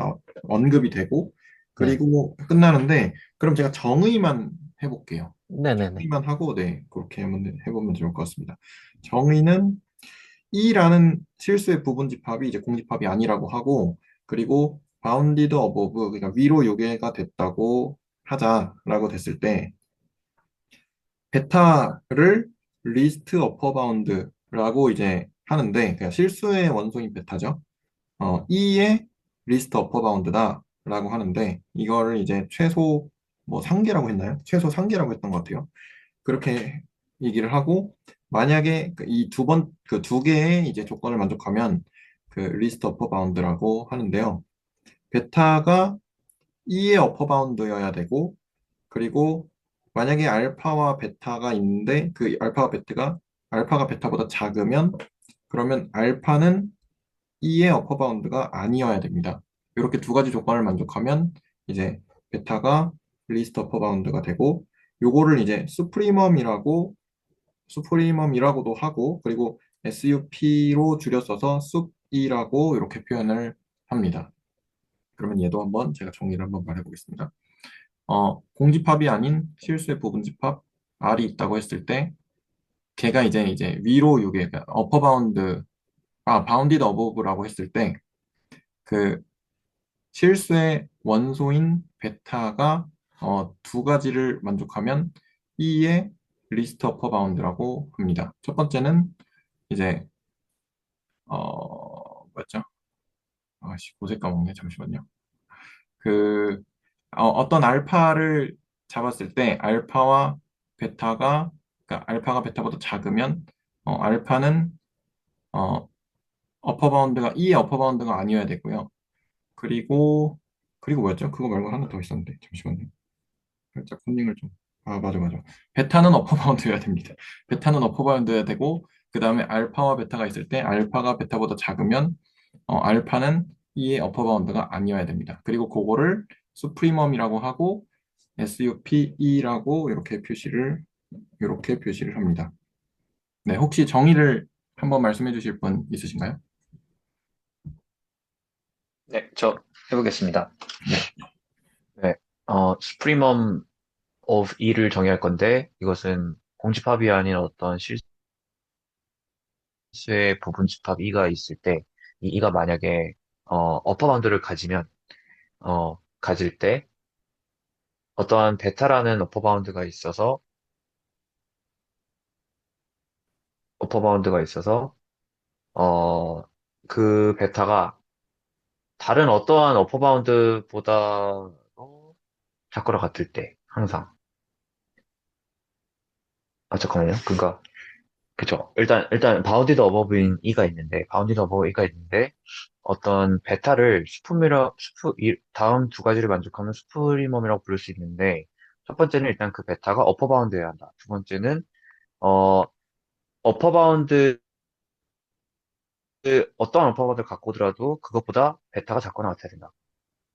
Speaker 1: 언급이 되고,
Speaker 4: 네.
Speaker 1: 그리고 끝나는데, 그럼 제가 정의만 해볼게요.
Speaker 4: 네네네.
Speaker 1: 정의만 하고, 네, 그렇게 한번 해보면 좋을 것 같습니다. 정의는 E라는 실수의 부분 집합이 이제 공집합이 아니라고 하고, 그리고 bounded above, 그러니까 위로 요괴가 됐다고 하자라고 됐을 때, 베타를 리스트 어퍼 바운드라고 이제 하는데, 그냥 실수의 원소인 베타죠. E의 리스트 어퍼 바운드다 라고 하는데, 이거를 이제 최소 뭐 상계라고 했나요? 최소 상계라고 했던 것 같아요. 그렇게 얘기를 하고, 만약에 이 그 두 개의 이제 조건을 만족하면 그 리스트 어퍼 바운드라고 하는데요. 베타가 E의 어퍼 바운드여야 되고, 그리고 만약에 알파와 베타가 있는데 그 알파가 베타보다 작으면 그러면 알파는 E의 어퍼 바운드가 아니어야 됩니다. 이렇게 두 가지 조건을 만족하면 이제 베타가 리스트 어퍼 바운드가 되고 요거를 이제 수프리멈이라고도 하고 그리고 SUP로 줄여 써서 sup이라고 이렇게 표현을 합니다. 그러면 얘도 한번 제가 정리를 한번 말해보겠습니다. 공집합이 아닌 실수의 부분집합 R이 있다고 했을 때 걔가 이제 위로 6에 어퍼 바운드 바운디드 어버브라고 했을 때 그 실수의 원소인 베타가 두 가지를 만족하면 E의 리스트 어퍼 바운드라고 합니다. 첫 번째는 이제 뭐였죠? 아씨 고색 까먹네. 잠시만요. 그 어떤 알파를 잡았을 때 그러니까 알파가 베타보다 작으면 알파는 어, E의 어퍼 바운드가 아니어야 되고요. 그리고 뭐였죠? 그거 말고 하나 더 있었는데 잠시만요. 살짝 컨닝을 좀. 맞아. 베타는 어퍼바운드여야 됩니다. 베타는 어퍼바운드여야 되고, 그 다음에 알파와 베타가 있을 때, 알파가 베타보다 작으면, 알파는 E의 어퍼바운드가 아니어야 됩니다. 그리고 그거를 수프리멈이라고 하고, SUPE라고 이렇게 표시를 합니다. 네, 혹시 정의를 한번 말씀해 주실 분 있으신가요?
Speaker 2: 네, 저 해보겠습니다.
Speaker 1: 네.
Speaker 2: 네, supremum of E를 정의할 건데, 이것은 공집합이 아닌 어떤 실수의 부분집합 E가 있을 때, 이 E가 만약에, 어퍼 바운드를 가질 때, 어떠한 베타라는 어퍼 바운드가 있어서, 어, 그 베타가 다른 어떠한 어퍼 바운드보다 작거나 같을 때, 항상. 잠깐만요. 그쵸. 일단, 바운디드 어버브 E가 있는데, 어떤 베타를 다음 두 가지를 만족하면 슈프리멈이라고 부를 수 있는데, 첫 번째는 일단 그 베타가 어퍼 바운드여야 한다. 두 번째는, 어, 어퍼 바운드, 어떠한 어퍼 바운드를 갖고 오더라도 그것보다 베타가 작거나 같아야 된다.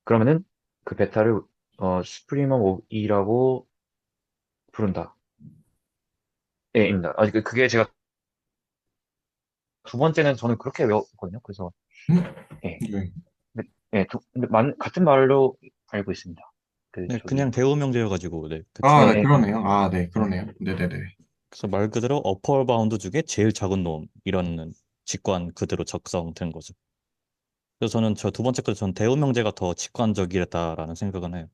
Speaker 2: 그러면은 그 베타를, 슈프리멈 오브 E라고 부른다. 예, 입니다. 그게 제가 두 번째는 저는 그렇게 외웠거든요. 그래서,
Speaker 1: 음?
Speaker 2: 예.
Speaker 1: 네.
Speaker 2: 근데 같은 말로 알고 있습니다.
Speaker 5: 네, 그냥 대우 명제여가지고, 네,
Speaker 1: 네,
Speaker 2: 예,
Speaker 1: 그러네요. 네,
Speaker 5: 네.
Speaker 1: 그러네요. 네네네.
Speaker 5: 그래서 말 그대로 어퍼 바운드 중에 제일 작은 놈, 이런 직관 그대로 적성된 거죠. 그래서 저는 저 두 번째 거전 대우 명제가 더 직관적이랬다라는 생각은 해요.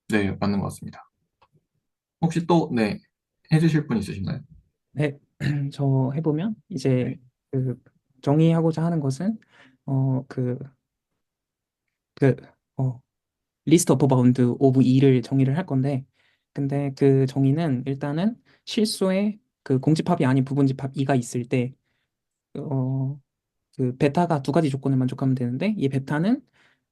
Speaker 1: 네, 맞는 것 같습니다. 혹시 또, 네, 해주실 분 있으신가요?
Speaker 7: 네, 저 해보면 이제 그 정의하고자 하는 것은 어, 그, 그, 어, 리스트 오브 바운드 오브 E를 정의를 할 건데, 근데 그 정의는 일단은 실수의 그 공집합이 아닌 부분집합 E가 있을 때, 어, 그 베타가 두 가지 조건을 만족하면 되는데, 이 베타는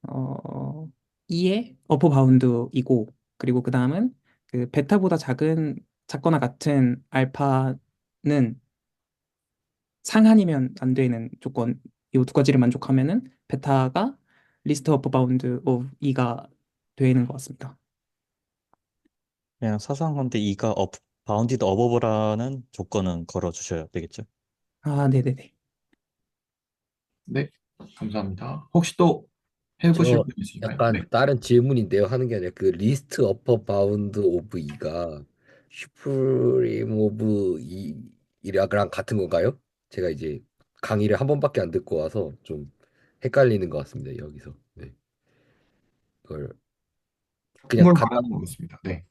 Speaker 7: 어, E의 어퍼 바운드이고, 그리고 그 다음은 그 베타보다 작거나 같은 알파는 상한이면 안 되는 조건, 이 두 가지를 만족하면은 베타가 리스트 어퍼 바운드 오브 E가 되는 것 같습니다.
Speaker 5: 그냥 사소한 건데 이가 바운디드 어버브라는 조건은 걸어주셔야 되겠죠.
Speaker 7: 네네네.
Speaker 1: 네, 감사합니다. 혹시 또 해보실
Speaker 8: 저
Speaker 1: 분 있으신가요? 네.
Speaker 8: 약간 다른 질문인데요. 하는 게 아니라 그 리스트 어퍼 바운드 오브 E가 슈프림 오브 E랑 같은 건가요? 제가 이제 강의를 한 번밖에 안 듣고 와서 좀 헷갈리는 것 같습니다. 여기서. 네. 그걸
Speaker 1: 같은
Speaker 8: 그냥
Speaker 1: 걸
Speaker 8: 갖다
Speaker 1: 말하는 것 같습니다. 네.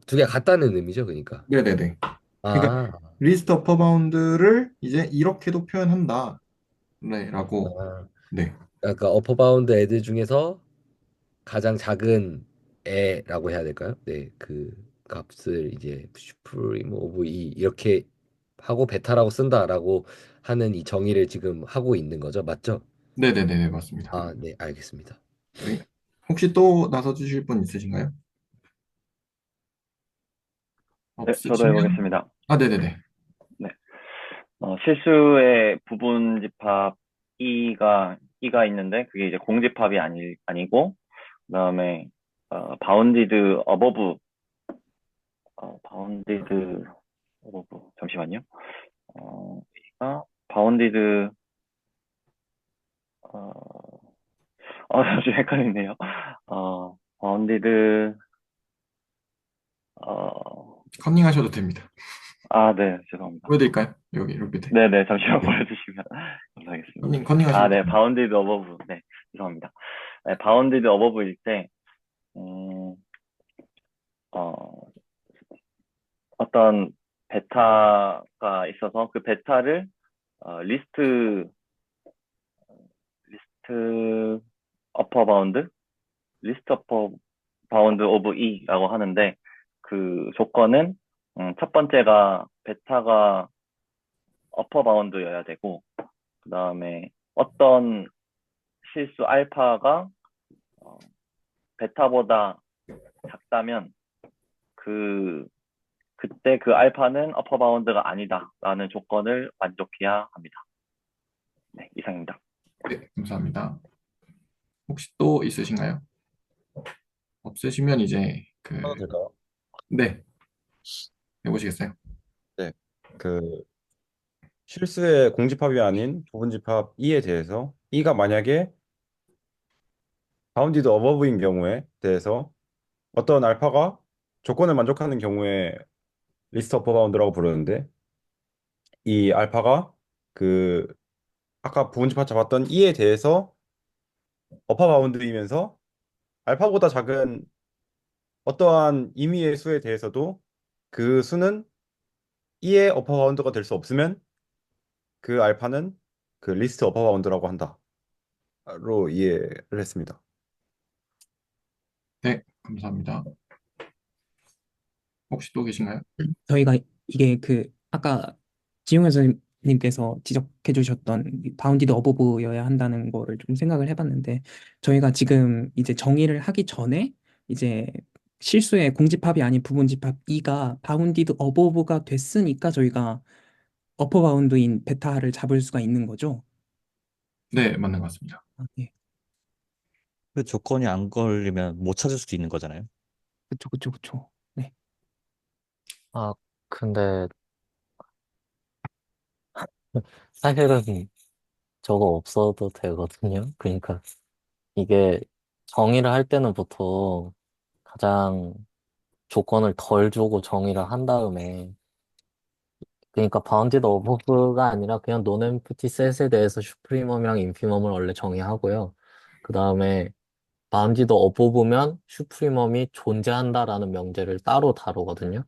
Speaker 8: 두 개 같다는 의미죠, 그러니까.
Speaker 1: 네네네. 그러니까
Speaker 8: 아,
Speaker 1: 리스트 어퍼 바운드를 이제 이렇게도 표현한다. 네, 라고.
Speaker 8: 아.
Speaker 1: 네.
Speaker 8: 그러니까 어퍼 바운드 애들 중에서 가장 작은 애라고 해야 될까요? 네, 그 값을 이제 슈프림 오브 E 이렇게 하고 베타라고 쓴다라고 하는 이 정의를 지금 하고 있는 거죠, 맞죠?
Speaker 1: 네네네, 맞습니다.
Speaker 8: 네, 알겠습니다.
Speaker 1: 네. 혹시 또 나서 주실 분 있으신가요?
Speaker 3: 네, 저도
Speaker 1: 없으시면,
Speaker 3: 해보겠습니다.
Speaker 1: 아, 네네네.
Speaker 3: 네. 실수의 부분 집합 E가 있는데, 그게 이제 공집합이 아니고, 그 다음에, 바운디드 어버브, 바운디드 어버브, 잠시만요. E가 바운디드, 어, 좀 헷갈리네요. 바운디드,
Speaker 1: 컨닝 하셔도 됩니다.
Speaker 3: 네, 죄송합니다.
Speaker 1: 보여드릴까요? 여기, 이렇게 밑에.
Speaker 3: 네네, 잠시만
Speaker 1: 네.
Speaker 3: 보여주시면 감사하겠습니다.
Speaker 1: 컨닝 하셔도
Speaker 3: 네,
Speaker 1: 됩니다.
Speaker 3: 바운디드 어버브. 네, 죄송합니다. 네, 바운디드 어버브일 때, 음, 어, 어떤 베타가 있어서 그 베타를 리스트 어퍼 바운드, 리스트 어퍼 바운드 오브 E라고 하는데 그 조건은 첫 번째가 베타가 어퍼 바운드여야 되고 그 다음에 어떤 실수 알파가 베타보다 작다면 그 그때 그 알파는 어퍼 바운드가 아니다라는 조건을 만족해야 합니다. 네, 이상입니다.
Speaker 1: 네, 감사합니다. 혹시 또 있으신가요? 없으시면 이제
Speaker 6: 하나 될까요?
Speaker 1: 네, 해보시겠어요?
Speaker 6: 네. 그 실수의 공집합이 아닌 부분집합 E에 대해서 E가 만약에 바운디드 어버브인 경우에 대해서 어떤 알파가 조건을 만족하는 경우에 리스트 어퍼 바운드라고 부르는데 이 알파가 그 아까 부분집합 잡았던 E에 대해서 어퍼 바운드이면서 알파보다 작은 어떠한 임의의 수에 대해서도 그 수는 E의 어퍼 바운드가 될 수 없으면 그 알파는 그 리스트 어퍼 바운드라고 한다로 이해를 했습니다.
Speaker 1: 네, 감사합니다. 혹시 또 계신가요?
Speaker 7: 저희가 이게 아까 지용현 선생님께서 지적해 주셨던 바운디드 어버브여야 한다는 거를 좀 생각을 해봤는데 저희가 지금 이제 정의를 하기 전에 이제 실수의 공집합이 아닌 부분집합 E가 바운디드 어버브가 됐으니까 저희가 어퍼 바운드인 베타를 잡을 수가 있는 거죠.
Speaker 1: 네, 맞는 것 같습니다.
Speaker 7: 예.
Speaker 5: 그 조건이 안 걸리면 못 찾을 수도 있는 거잖아요.
Speaker 7: 그쵸, 그쵸, 그쵸. 네.
Speaker 4: 아, 근데 사실은 저거 없어도 되거든요. 그러니까 이게 정의를 할 때는 보통 가장 조건을 덜 주고 정의를 한 다음에 그러니까 바운티드 오버가 아니라 그냥 논 엠프티 셋에 대해서 슈프리멈이랑 인피멈을 원래 정의하고요. 그 다음에 바운티드 오버면 슈프리멈이 존재한다라는 명제를 따로 다루거든요.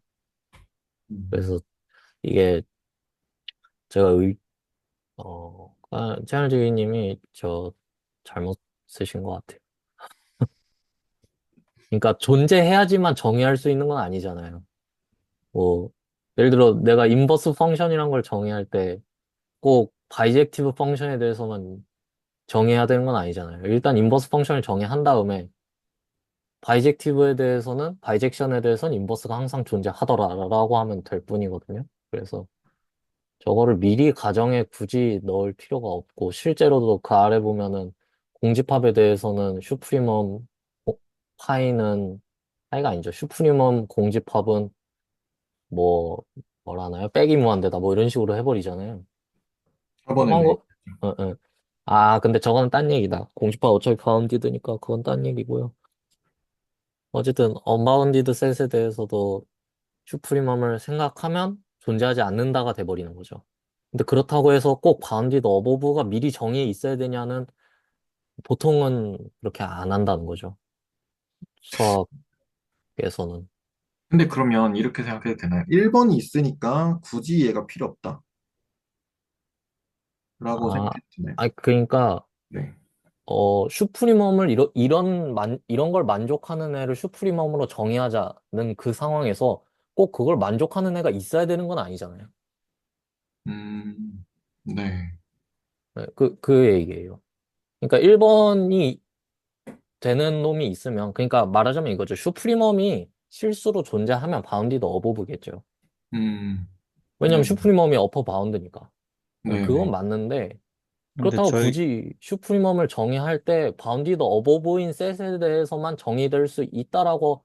Speaker 4: 그래서 이게 제가 채널지기님이 저 잘못 쓰신 것 같아요. 그러니까 존재해야지만 정의할 수 있는 건 아니잖아요. 뭐 예를 들어 내가 인버스 펑션이란 걸 정의할 때 꼭 바이젝티브 펑션에 대해서만 정의해야 되는 건 아니잖아요. 일단 인버스 펑션을 정의한 다음에 바이젝션에 대해서는 인버스가 항상 존재하더라라고 하면 될 뿐이거든요. 그래서 저거를 미리 가정에 굳이 넣을 필요가 없고 실제로도 그 아래 보면은 공집합에 대해서는 어, 파이는 파이가 아니죠. 슈프리멈 공집합은 뭐 뭐라나요? 빼기 무한대다 뭐 이런 식으로 해버리잖아요.
Speaker 1: 4번에
Speaker 7: 어,
Speaker 1: 네.
Speaker 4: 거, 근데 저거는 딴 얘기다. 공집합 어차피 바운디드니까 그건 딴 얘기고요. 어쨌든 언바운디드 셋에 대해서도 슈프리멈을 생각하면 존재하지 않는다가 돼버리는 거죠. 근데 그렇다고 해서 꼭 바운디드 어버브가 미리 정의에 있어야 되냐는 보통은 그렇게 안 한다는 거죠. 수학에서는.
Speaker 1: 근데 그러면 이렇게 생각해도 되나요? 1번이 있으니까 굳이 얘가 필요 없다라고
Speaker 4: 아,
Speaker 1: 생각해도 되나요?
Speaker 4: 그러니까
Speaker 1: 네.
Speaker 4: 슈프리멈을 이런 걸 만족하는 애를 슈프리멈으로 정의하자는 그 상황에서 꼭 그걸 만족하는 애가 있어야 되는 건 아니잖아요.
Speaker 1: 네.
Speaker 4: 네, 그 얘기예요. 그러니까 1번이 되는 놈이 있으면, 그러니까 말하자면 이거죠. 슈프리멈이 실수로 존재하면 바운디드 어버브겠죠.
Speaker 1: 음,
Speaker 4: 왜냐면
Speaker 1: 네,
Speaker 4: 슈프리멈이 어퍼 바운드니까. 그건
Speaker 1: 네네.
Speaker 4: 맞는데,
Speaker 5: 근데
Speaker 4: 그렇다고
Speaker 5: 저희
Speaker 4: 굳이 슈프리멈을 정의할 때 바운디드 어버브인 셋에 대해서만 정의될 수 있다라고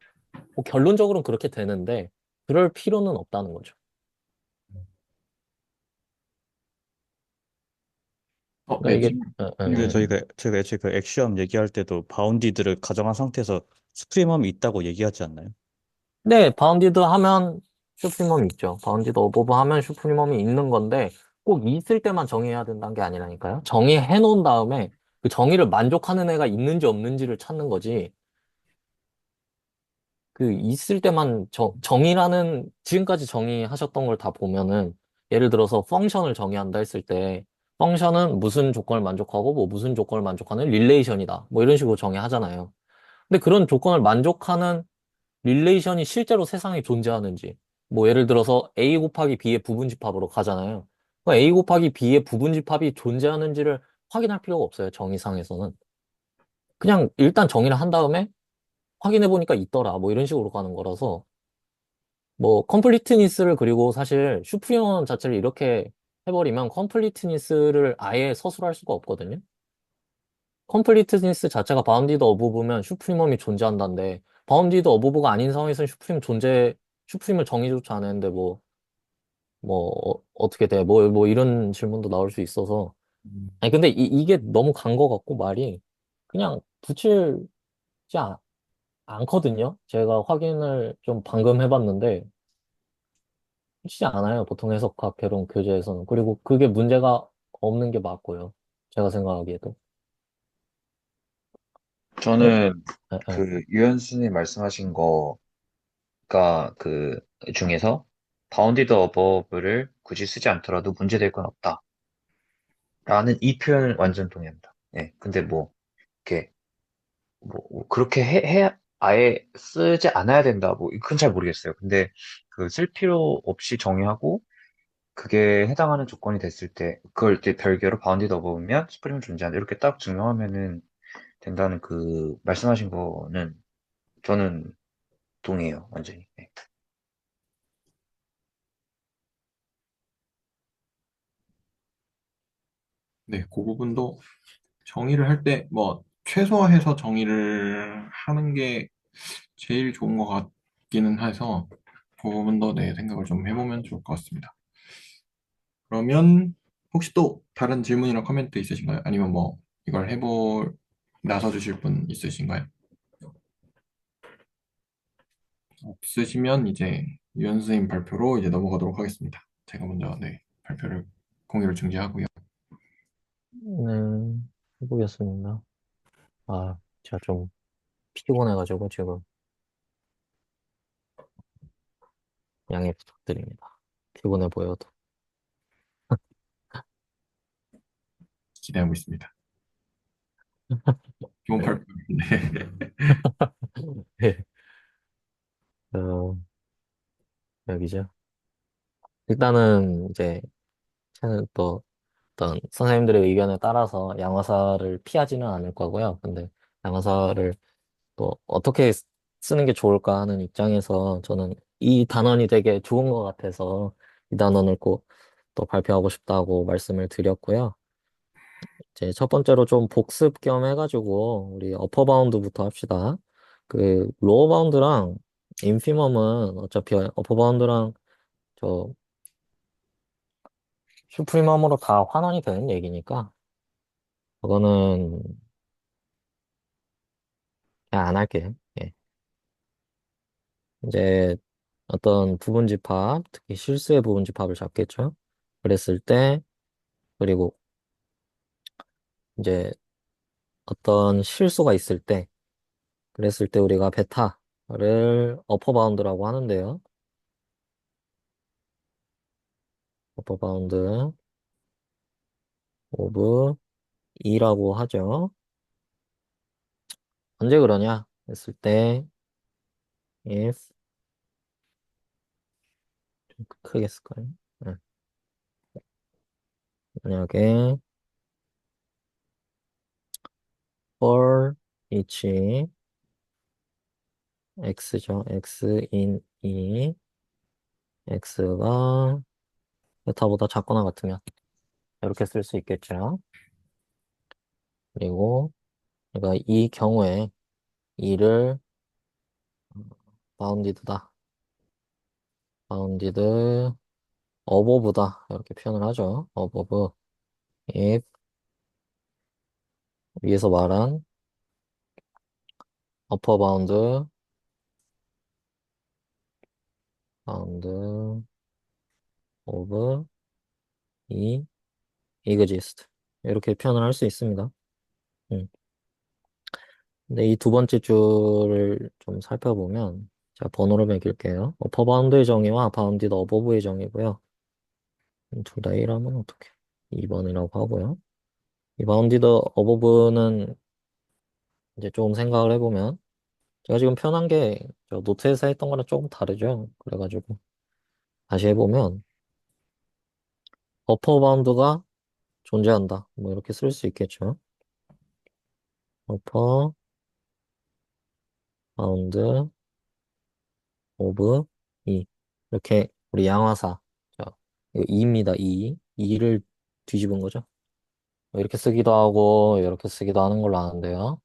Speaker 4: 뭐 결론적으로는 그렇게 되는데, 그럴 필요는 없다는 거죠. 그러니까
Speaker 1: 네,
Speaker 4: 이게,
Speaker 1: 지금,
Speaker 5: 근데
Speaker 1: 네.
Speaker 5: 저희가 애초에 그 액시엄 얘기할 때도 바운디드를 가정한 상태에서 스프리멈이 있다고 얘기하지 않나요?
Speaker 4: 네, 바운디드 하면 슈프리멈이 있죠. 바운디드 어버브 하면 슈프리멈이 있는 건데 꼭 있을 때만 정의해야 된다는 게 아니라니까요. 정의해 놓은 다음에 그 정의를 만족하는 애가 있는지 없는지를 찾는 거지. 그 있을 때만 정의라는 지금까지 정의하셨던 걸 다 보면은 예를 들어서 펑션을 정의한다 했을 때 펑션은 무슨 조건을 만족하고 뭐 무슨 조건을 만족하는 릴레이션이다. 뭐 이런 식으로 정의하잖아요. 근데 그런 조건을 만족하는 릴레이션이 실제로 세상에 존재하는지. 뭐 예를 들어서 A 곱하기 B의 부분집합으로 가잖아요. 그러니까 A 곱하기 B의 부분집합이 존재하는지를 확인할 필요가 없어요. 정의상에서는. 그냥 일단 정의를 한 다음에 확인해 보니까 있더라. 뭐 이런 식으로 가는 거라서 뭐 컴플리트니스를 그리고 사실 슈프리먼 자체를 이렇게 해버리면 컴플리트니스를 아예 서술할 수가 없거든요. 컴플리트니스 자체가 바운디드 어보브면 슈프리멈이 존재한다는데 바운디드 어보브가 아닌 상황에서는 슈프림을 정의조차 안 했는데 어떻게 돼? 뭐 이런 질문도 나올 수 있어서 아니 근데 이게 너무 간 거 같고 말이 그냥 붙이지 않거든요. 제가 확인을 좀 방금 해봤는데 붙이지 않아요. 보통 해석학 개론 교재에서는. 그리고 그게 문제가 없는 게 맞고요. 제가 생각하기에도. 네,
Speaker 2: 저는
Speaker 4: 네, 네.
Speaker 2: 그 유현수님 말씀하신 거가 그 중에서 바운디드 어버브를 굳이 쓰지 않더라도 문제될 건 없다. 라는 이 표현을 완전 동의합니다. 예. 근데 뭐, 이렇게, 그렇게 아예 쓰지 않아야 된다. 뭐, 그건 잘 모르겠어요. 근데 그 쓸 필요 없이 정의하고 그게 해당하는 조건이 됐을 때, 그걸 이제 별개로 바운디드 어버브면 스프링은 존재한다. 이렇게 딱 증명하면은 된다는 그 말씀하신 거는 저는 동의해요. 완전히. 네.
Speaker 1: 네, 그 부분도 정의를 할 때, 뭐, 최소화해서 정의를 하는 게 제일 좋은 것 같기는 해서, 그 부분도 내 생각을 좀 해보면 좋을 것 같습니다. 그러면, 혹시 또 다른 질문이나 코멘트 있으신가요? 아니면 뭐, 이걸 나서 주실 분 있으신가요? 없으시면 이제 유연 선생님 발표로 이제 넘어가도록 하겠습니다. 제가 먼저, 네, 공유를 중지하고요.
Speaker 4: 네, 해보겠습니다. 아, 제가 좀 피곤해가지고 지금 양해 부탁드립니다. 피곤해 보여도.
Speaker 1: 기대하고 있습니다. 좋은 발표. 네.
Speaker 4: 네. 어, 여기죠. 일단은 이제 저는 또 어떤 선생님들의 의견에 따라서 양화사를 피하지는 않을 거고요. 근데 양화사를 또 어떻게 쓰는 게 좋을까 하는 입장에서 저는 이 단원이 되게 좋은 것 같아서 이 단원을 꼭 또 발표하고 싶다고 말씀을 드렸고요. 이제 첫 번째로 좀 복습 겸 해가지고 우리 어퍼 바운드부터 합시다. 그 로어 바운드랑 인피멈은 어차피 어퍼 바운드랑 저 슈프리멈으로 다 환원이 되는 얘기니까 그거는 그냥 안 할게요. 예. 이제 어떤 부분집합, 특히 실수의 부분집합을 잡겠죠. 그랬을 때 그리고 이제 어떤 실수가 있을 때 그랬을 때 우리가 베타를 어퍼 바운드라고 하는데요. 어퍼 바운드 오브 2라고 하죠. 언제 그러냐 했을 때 if 좀 크게 쓸까요? 네. 만약에 for each x죠. x in e x가 베타보다 작거나 같으면 이렇게 쓸 수 있겠죠. 그리고 내가 이 경우에 이를 바운디드다. 바운디드 어버브다. 이렇게 표현을 하죠. 어버브 if 위에서 말한 upper bound of 이 exist 이렇게 표현을 할 수 있습니다. 음. 근데 이 두 번째 줄을 좀 살펴보면 제가 번호로 매길게요. upper bound의 정의와 bounded above의 정의고요. 둘 다 1하면 어떻게 2번이라고 하고요. 이 bounded above는 이제 조금 생각을 해보면 제가 지금 표현한 게 저 노트에서 했던 거랑 조금 다르죠. 그래가지고 다시 해보면 upper bound가 존재한다. 뭐 이렇게 쓸 수 있겠죠. upper bound of 이 이렇게 우리 양화사 자, 이거 2입니다. 2를 뒤집은 거죠. 뭐 이렇게 쓰기도 하고 이렇게 쓰기도 하는 걸로 아는데요.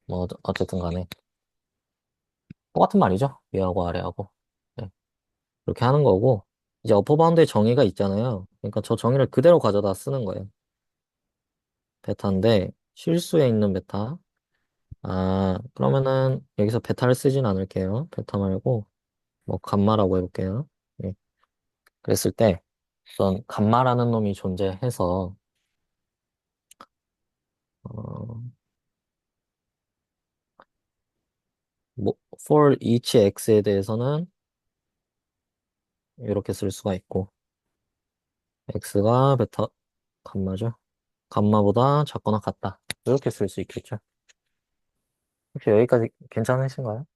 Speaker 4: 뭐 어쨌든 간에 똑같은 말이죠. 위하고 아래하고 네. 그렇게 하는 거고 이제 어퍼바운드의 정의가 있잖아요. 그러니까 저 정의를 그대로 가져다 쓰는 거예요. 베타인데 실수에 있는 베타 그러면은 여기서 베타를 쓰진 않을게요. 베타 말고 뭐 감마라고 해볼게요. 예. 그랬을 때 어떤 감마라는 놈이 존재해서 어, 뭐 for each x에 대해서는 이렇게 쓸 수가 있고 x가 베타 감마죠. 감마보다 작거나 같다. 이렇게 쓸 수 있겠죠. 혹시 여기까지 괜찮으신가요?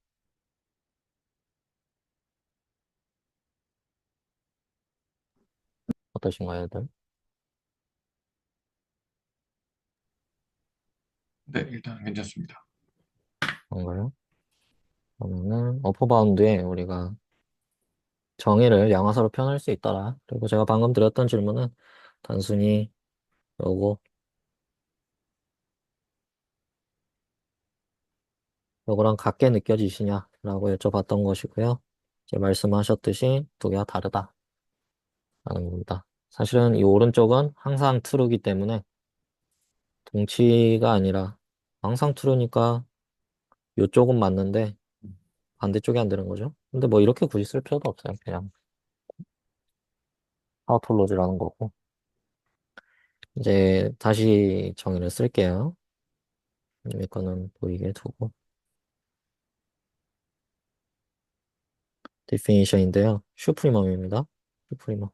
Speaker 4: 어떠신가요, 들
Speaker 1: 네, 일단 괜찮습니다.
Speaker 4: 그런가요? 그러면은 어퍼바운드에 우리가 정의를 양화사로 표현할 수 있더라. 그리고 제가 방금 드렸던 질문은 단순히 요거 요거랑 같게 느껴지시냐라고 여쭤봤던 것이고요. 이제 말씀하셨듯이 두 개가 다르다라는 겁니다. 사실은 이 오른쪽은 항상 true이기 때문에 동치가 아니라 항상 true니까 요쪽은 맞는데 반대쪽이 안 되는 거죠. 근데 뭐 이렇게 굳이 쓸 필요도 없어요. 그냥 타우톨로지라는 거고. 이제 다시 정의를 쓸게요. 이 거는 보이게 두고. definition인데요. 슈프리멈입니다. 슈프리멈.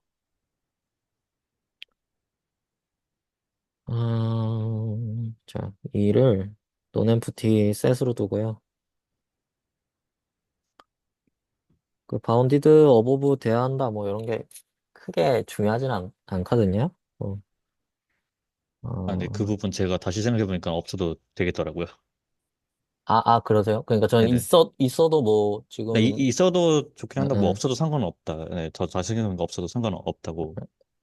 Speaker 4: 자, 이를 논엠프티 셋으로 두고요. 그 바운디드 어보브 대한다 뭐 이런 게 크게 중요하진 않거든요. 어,
Speaker 5: 근데 그
Speaker 4: 어,
Speaker 5: 부분 제가 다시 생각해보니까 없어도 되겠더라고요.
Speaker 4: 그러세요? 그러니까 저는
Speaker 5: 네네.
Speaker 4: 있어도 뭐
Speaker 5: 네,
Speaker 4: 지금
Speaker 5: 있어도 좋긴
Speaker 4: 에,
Speaker 5: 한다. 뭐
Speaker 4: 에,
Speaker 5: 없어도 상관은 없다. 네, 저 다시 생각해보니까 없어도 상관은 없다고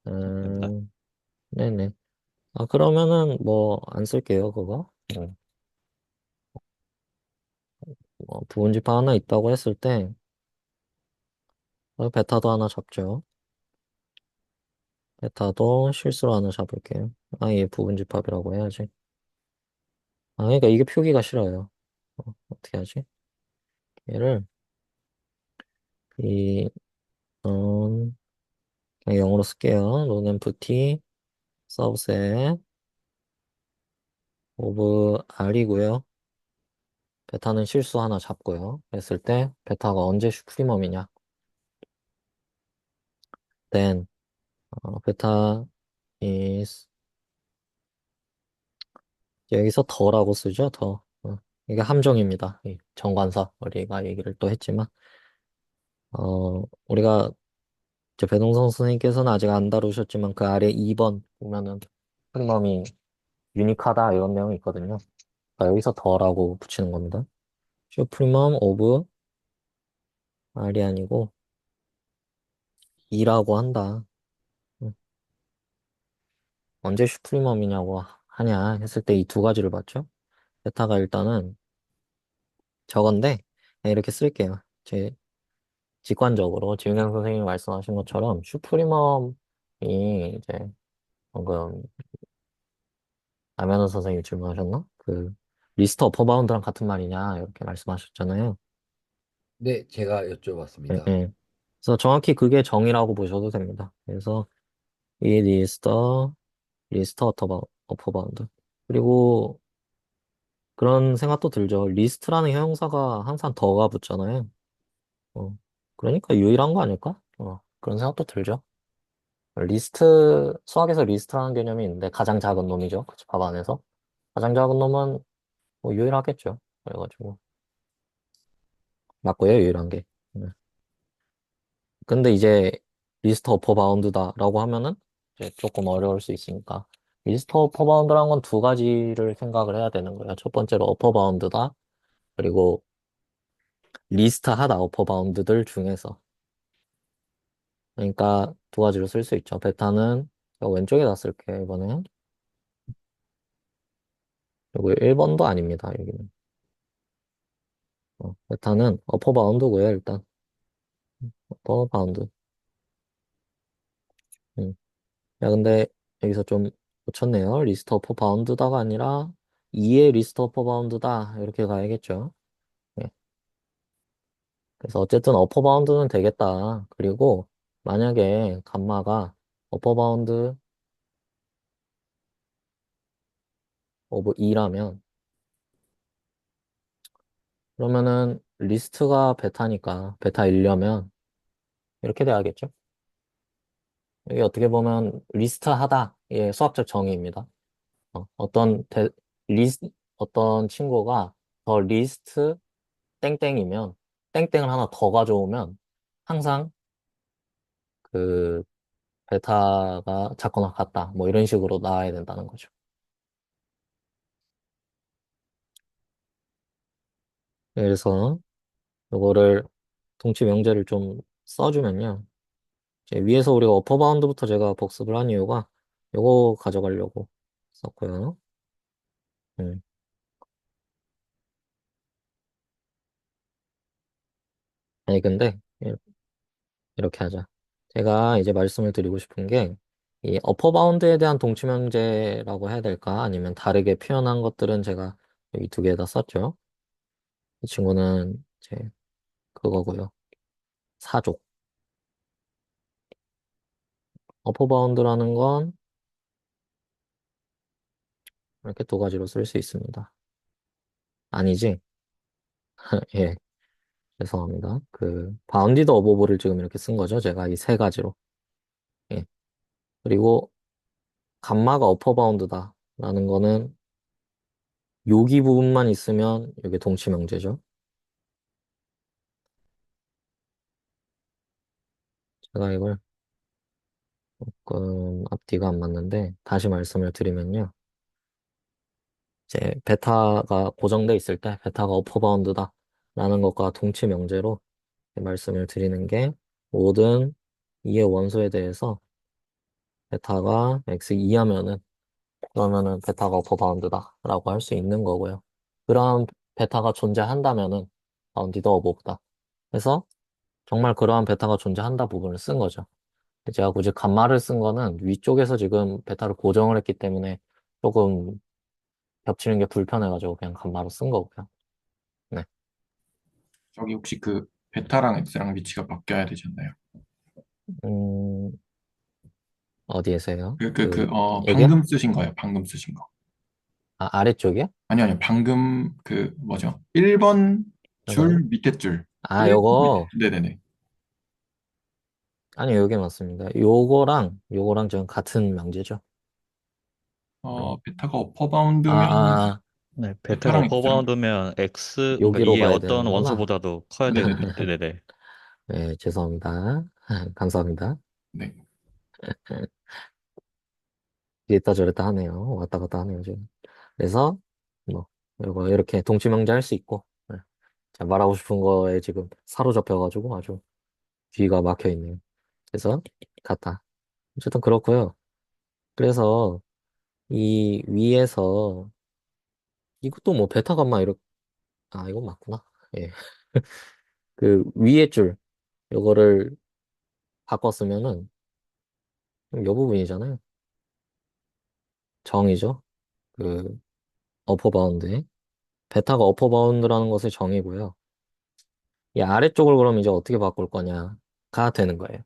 Speaker 5: 생각됩니다.
Speaker 4: 음, 네네. 그러면은 뭐 안 쓸게요, 그거. 뭐 부분집합 하나 있다고 했을 때 베타도 하나 잡죠. 베타도 실수로 하나 잡을게요. 얘 부분집합이라고 해야지. 그러니까 이게 표기가 싫어요. 어떻게 하지? 얘를 이 그냥 영어로 쓸게요. 논엠프티 서브셋 오브 R이고요. 베타는 실수 하나 잡고요. 했을 때 베타가 언제 슈프리멈이냐? then 베타 is 여기서 더라고 쓰죠. 더. 이게 함정입니다. 이 정관사 우리가 얘기를 또 했지만 우리가 이제 배동성 선생님께서는 아직 안 다루셨지만 그 아래 2번 보면은 슈프리멈이 유니크하다 이런 내용이 있거든요. 여기서 더라고 붙이는 겁니다. 슈프리멈 오브 R이 아니고 2라고 한다. 음, 언제 슈프리멈이냐고 하냐 했을 때 이 두 가지를 봤죠. 베타가 일단은 저건데 그냥 이렇게 쓸게요. 제 직관적으로 지윤영 선생님이 말씀하신 것처럼 슈프리멈이 이제 방금 남현우 선생님이 질문하셨나? 그 리스트 어퍼 바운드랑 같은 말이냐 이렇게 말씀하셨잖아요.
Speaker 8: 네, 제가
Speaker 4: 예,
Speaker 8: 여쭤봤습니다.
Speaker 4: 예. 그래서 정확히 그게 정의라고 보셔도 됩니다. 그래서 이 리스트 어퍼 바운드. 그리고 그런 생각도 들죠. 리스트라는 형용사가 항상 더가 붙잖아요. 어, 그러니까 유일한 거 아닐까? 그런 생각도 들죠. 수학에서 리스트라는 개념이 있는데 가장 작은 놈이죠. 그치, 밥 안에서. 가장 작은 놈은 뭐 유일하겠죠. 그래가지고 맞고요, 유일한 게. 네. 근데 이제 리스트 어퍼 바운드다라고 하면은 이제 조금 어려울 수 있으니까 리스트 어퍼 바운드라는 건 두 가지를 생각을 해야 되는 거예요. 첫 번째로 어퍼 바운드다. 그리고 리스트 하다 어퍼 바운드들 중에서. 그러니까 두 가지로 쓸 수 있죠. 베타는 제가 왼쪽에다 쓸게요, 이번엔. 그리고 1번도 아닙니다, 여기는. 베타는 어퍼 바운드고요, 일단. 어퍼 바운드. 음. 야, 근데 여기서 좀 놓쳤네요. 리스트 어퍼 바운드다가 아니라 2의 리스트 어퍼 바운드다. 이렇게 가야겠죠. 예. 그래서 어쨌든 어퍼 바운드는 되겠다. 그리고 만약에 감마가 어퍼 바운드 오브 2라면 그러면은 리스트가 베타니까 베타 1려면 이렇게 돼야겠죠. 이게 어떻게 보면 리스트 하다. 예, 수학적 정의입니다. 어떤 리스 어떤 친구가 더 리스트 땡땡이면 땡땡을 하나 더 가져오면 항상 그 베타가 작거나 같다. 뭐 이런 식으로 나와야 된다는 거죠. 그래서 이거를 동치 명제를 좀 써주면요. 이제 위에서 우리가 어퍼 바운드부터 제가 복습을 한 이유가 요거 가져가려고 썼고요. 음. 아니 근데 이렇게 하자. 제가 이제 말씀을 드리고 싶은 게, 이 어퍼 바운드에 대한 동치명제라고 해야 될까? 아니면 다르게 표현한 것들은 제가 여기 두 개에다 썼죠. 이 친구는 이제 그거고요. 사족. 어퍼 바운드라는 건 이렇게 두 가지로 쓸 수 있습니다. 아니지? 예, 죄송합니다. 그 바운디드 어버브를 지금 이렇게 쓴 거죠. 제가 이 세 가지로. 예. 그리고 감마가 어퍼 바운드다. 라는 거는 여기 부분만 있으면 이게 동치명제죠. 제가 이걸 조금 앞뒤가 안 맞는데 다시 말씀을 드리면요. 이제 베타가 고정돼 있을 때 베타가 어퍼바운드다 라는 것과 동치 명제로 말씀을 드리는 게 모든 2의 원소에 대해서 베타가 x 이하면은 그러면은 베타가 어퍼바운드다 라고 할 수 있는 거고요. 그러한 베타가 존재한다면은 바운디드 어버브다. 그래서 정말 그러한 베타가 존재한다 부분을 쓴 거죠. 제가 굳이 감마를 쓴 거는 위쪽에서 지금 베타를 고정을 했기 때문에 조금 겹치는 게 불편해가지고 그냥 감마로 쓴 거고요. 네.
Speaker 1: 저기 혹시 그 베타랑 X랑 위치가 바뀌어야 되잖아요.
Speaker 4: 음, 어디에서요? 그, 여기요?
Speaker 1: 방금 쓰신 거예요. 방금 쓰신 거.
Speaker 4: 아, 아래쪽이요?
Speaker 1: 아니요. 방금 그 뭐죠? 1번
Speaker 4: 이거요?
Speaker 1: 줄 밑에 줄.
Speaker 4: 아,
Speaker 1: 1번 밑에.
Speaker 4: 요거,
Speaker 1: 네네네.
Speaker 4: 아니, 요게 맞습니다. 요거랑 지금 같은 명제죠. 네.
Speaker 1: 베타가
Speaker 4: 아,
Speaker 1: 어퍼바운드면
Speaker 4: 아, 아,
Speaker 5: 네, 베타가
Speaker 1: 베타랑 X랑
Speaker 5: 오버바운드면 X, 그러니까
Speaker 4: 여기로
Speaker 5: 이게
Speaker 4: 가야
Speaker 5: 어떤
Speaker 4: 되는구나.
Speaker 5: 원소보다도 커야 되는,
Speaker 1: 네네네.
Speaker 5: 네네네.
Speaker 4: 네, 죄송합니다. 감사합니다.
Speaker 1: 네.
Speaker 4: 이랬다 저랬다 하네요. 왔다 갔다 하네요, 지금. 그래서, 뭐, 이거 이렇게 동치명제 할 수 있고. 네. 제가 말하고 싶은 거에 지금 사로잡혀가지고 아주 귀가 막혀 있네요. 그래서 같아. 어쨌든 그렇고요. 그래서 이 위에서 이것도 뭐 베타 감마 이렇게 아 이건 맞구나. 예. 그 위에 줄 요거를 바꿨으면은 요 부분이잖아요. 정이죠. 그 어퍼 바운드에 베타가 어퍼 바운드라는 것의 정이고요. 이 아래쪽을 그럼 이제 어떻게 바꿀 거냐가 되는 거예요.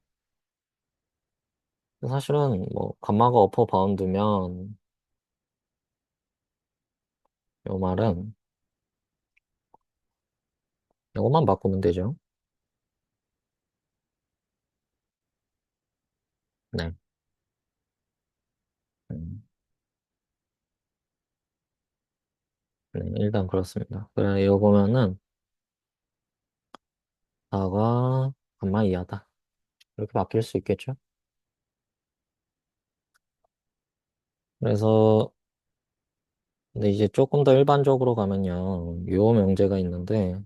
Speaker 4: 사실은 뭐 감마가 어퍼 바운드면 요 말은 요것만 바꾸면 되죠. 네. 음, 네, 일단 그렇습니다. 그래 요거면은 다가 감마 이하다. 이렇게 바뀔 수 있겠죠. 그래서 근데 이제 조금 더 일반적으로 가면요. 요 명제가 있는데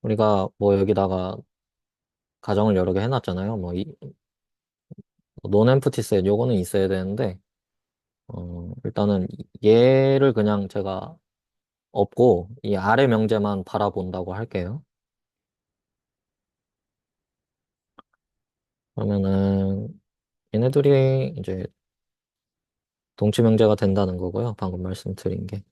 Speaker 4: 우리가 뭐 여기다가 가정을 여러 개 해놨잖아요. 뭐 논 엠프티 셋 요거는 있어야 되는데 일단은 얘를 그냥 제가 없고 이 아래 명제만 바라본다고 할게요. 그러면은 얘네들이 이제 동치 명제가 된다는 거고요. 방금 말씀드린 게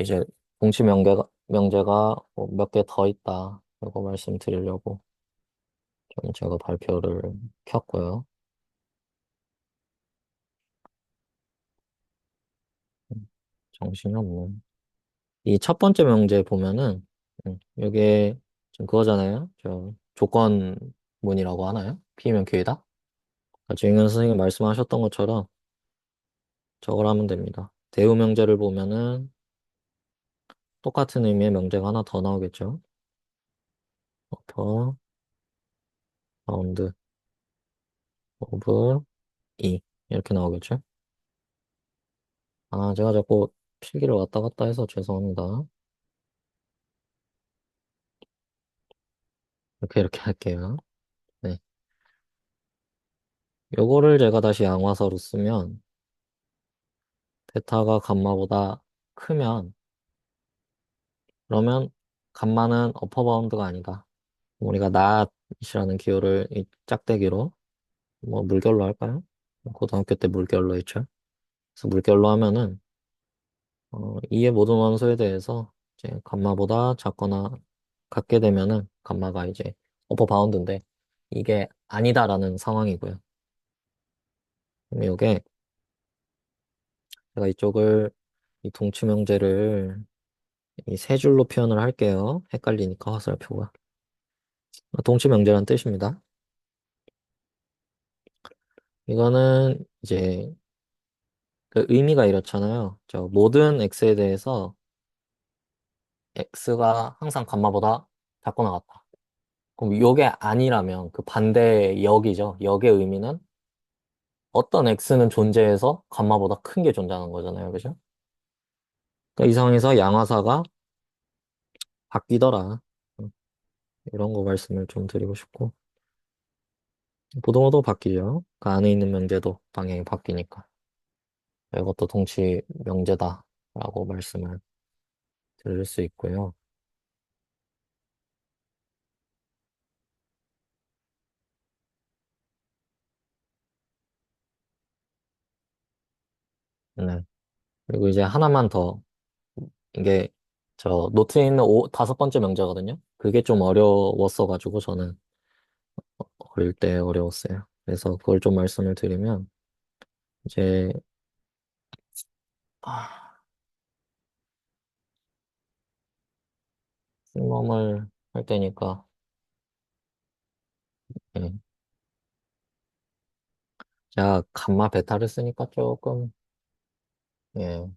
Speaker 4: 이제 동치 명제가 몇 개 더 있다. 이거 말씀드리려고 좀 제가 발표를 켰고요. 정신이 없네. 이 첫 번째 명제 보면은 이게 지금 그거잖아요. 저 조건문이라고 하나요? P면 Q이다. 지금 선생님 말씀하셨던 것처럼 저걸 하면 됩니다. 대우 명제를 보면은 똑같은 의미의 명제가 하나 더 나오겠죠. 어퍼 바운드 오브 E 이렇게 나오겠죠. 아 제가 자꾸 필기를 왔다 갔다 해서 죄송합니다. 이렇게 할게요. 네. 요거를 제가 다시 양화서로 쓰면 베타가 감마보다 크면 그러면 감마는 어퍼 바운드가 아니다. 우리가 낫이라는 기호를 이 짝대기로 뭐 물결로 할까요? 고등학교 때 물결로 했죠. 그래서 물결로 하면은 이의 모든 원소에 대해서 이제 감마보다 작거나 같게 되면은 감마가 이제 어퍼 바운드인데 이게 아니다라는 상황이고요. 그럼 이게 제가 이쪽을 이 동치명제를 이 세 줄로 표현을 할게요. 헷갈리니까 화살표가. 동치명제란 뜻입니다. 이거는 이제 그 의미가 이렇잖아요. 저 모든 x에 대해서 x가 항상 감마보다 작거나 같다. 그럼 이게 아니라면 그 반대 역이죠. 역의 의미는 어떤 x는 존재해서 감마보다 큰 게 존재하는 거잖아요. 그죠? 그러니까 이 상황에서 양화사가 바뀌더라. 이런 거 말씀을 좀 드리고 싶고. 보동어도 바뀌죠. 그 안에 있는 명제도 방향이 바뀌니까. 이것도 동치 명제다라고 말씀을 드릴 수 있고요. 네. 그리고 이제 하나만 더 이게 저 노트에 있는 다섯 번째 명제거든요. 그게 좀 어려웠어가지고 저는 어릴 때 어려웠어요. 그래서 그걸 좀 말씀을 드리면 이제 아, 쓸모을 할 때니까 예. 제가 감마 베타를 쓰니까 조금 예,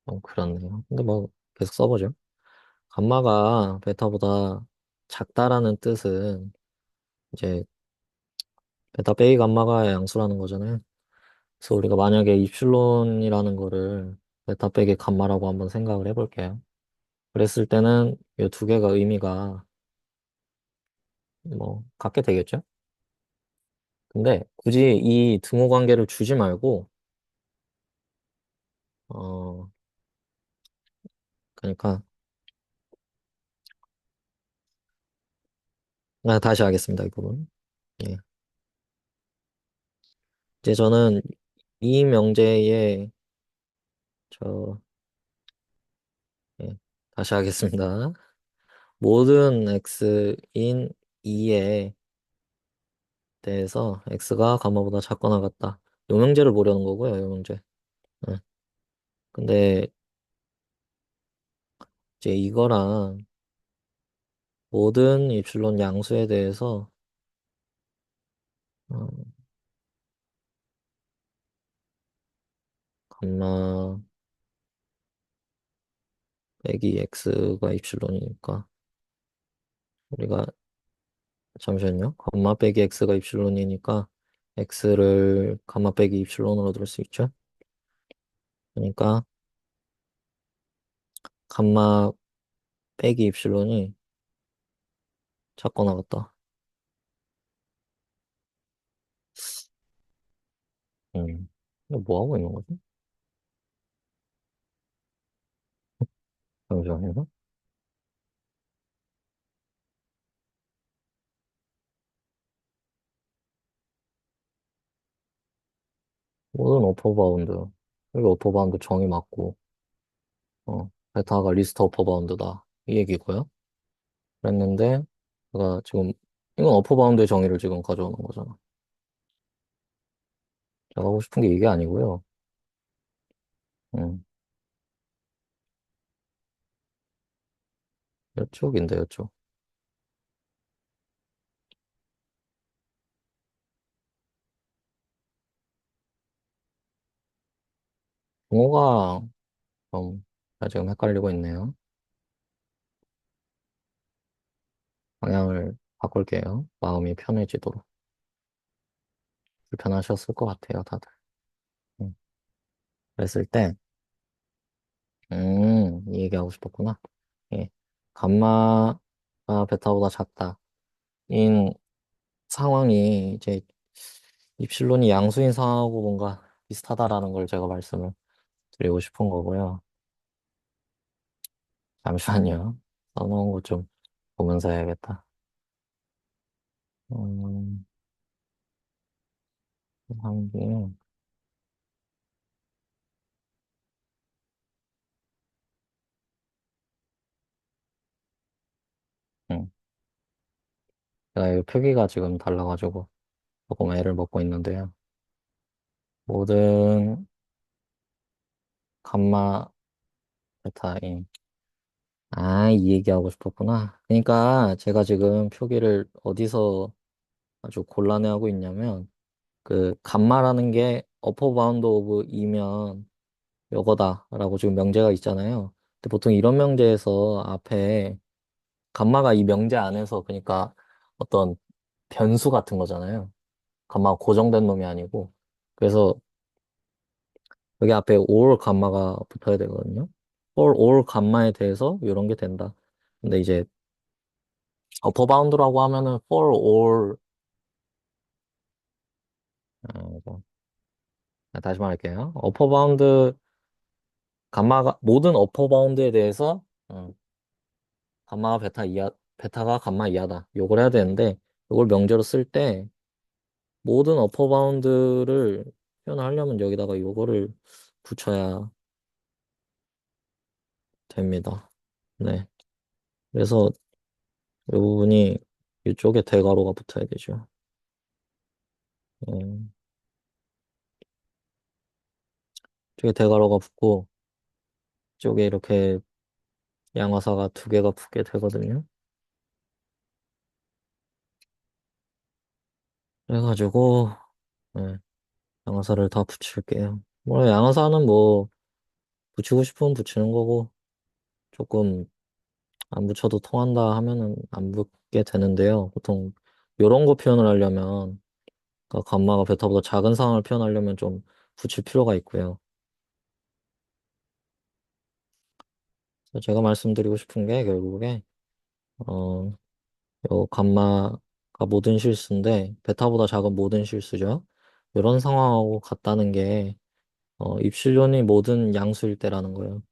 Speaker 4: 좀 그렇네요. 근데 뭐 계속 써보죠. 감마가 베타보다 작다라는 뜻은 이제 베타 빼기 감마가 양수라는 거잖아요. 그래서 우리가 만약에 입실론이라는 거를 베타 빼기 감마라고 한번 생각을 해볼게요. 그랬을 때는 이 두 개가 의미가 뭐 같게 되겠죠? 근데 굳이 이 등호 관계를 주지 말고 어 그러니까 다시 하겠습니다. 이 부분. 예. 이제 저는 이 명제의 저 예. 다시 하겠습니다. 모든 x인 2에 대해서 x가 감마보다 작거나 같다. 요명제를 보려는 거고요. 요명제. 예. 근데 이제 이거랑 모든 입실론 양수에 대해서 어, 감마 빼기 x가 입실론이니까 우리가 잠시만요. 감마 빼기 x가 입실론이니까 x를 감마 빼기 입실론으로 들을 수 있죠. 그러니까 감마 빼기 입실론이 작거나 같다. 이거 뭐 하고 있는 거지? 잠시만요. 모든 어퍼바운드. 여기 어퍼바운드 정의 맞고, 베타가 리스트 어퍼바운드다. 이 얘기고요. 그랬는데, 제가 지금, 이건 어퍼바운드의 정의를 지금 가져오는 거잖아. 제가 하고 싶은 게 이게 아니고요. 음, 이쪽인데, 이쪽. 동호가 좀, 제가 지금 헷갈리고 있네요. 방향을 바꿀게요. 마음이 편해지도록. 불편하셨을 것 같아요, 다들. 음, 그랬을 때, 이 얘기하고 싶었구나. 예. 감마가 베타보다 작다. 인 상황이 이제 입실론이 양수인 상황하고 뭔가 비슷하다라는 걸 제가 말씀을 드리고 싶은 거고요. 잠시만요. 써놓은 거 좀 보면서 해야겠다. 음, 한개 음. 제가 이 표기가 지금 달라가지고 조금 애를 먹고 있는데요. 모든 감마 베타인 이 얘기하고 싶었구나. 그러니까 제가 지금 표기를 어디서 아주 곤란해하고 있냐면 그 감마라는 게 어퍼 바운드 오브 이면 요거다라고 지금 명제가 있잖아요. 근데 보통 이런 명제에서 앞에 감마가 이 명제 안에서 그러니까 어떤 변수 같은 거잖아요. 감마가 고정된 놈이 아니고 그래서 여기 앞에 all 감마가 붙어야 되거든요. all 감마에 대해서 이런 게 된다. 근데 이제 어퍼 바운드라고 하면은 for all 이거 다시 말할게요. 어퍼 바운드 감마가 모든 어퍼 바운드에 대해서 감마가 베타 이하 베타가 감마 이하다. 요걸 해야 되는데 요걸 명제로 쓸 때 모든 어퍼 바운드를 표현하려면 여기다가 요거를 붙여야 됩니다. 네. 그래서 이 부분이 이쪽에 대괄호가 붙어야 되죠. 음, 이쪽에 대괄호가 붙고 이쪽에 이렇게 양화사가 두 개가 붙게 되거든요. 그래가지고 네, 양화사를 다 붙일게요. 뭐 양화사는 뭐 붙이고 싶으면 붙이는 거고 조금 안 붙여도 통한다 하면은 안 붙게 되는데요. 보통 이런 거 표현을 하려면 그러니까 감마가 베타보다 작은 상황을 표현하려면 좀 붙일 필요가 있고요. 그래서 제가 말씀드리고 싶은 게 결국에 어, 요 감마가 모든 실수인데 베타보다 작은 모든 실수죠. 이런 상황하고 같다는 게 입실론이 모든 양수일 때라는 거예요.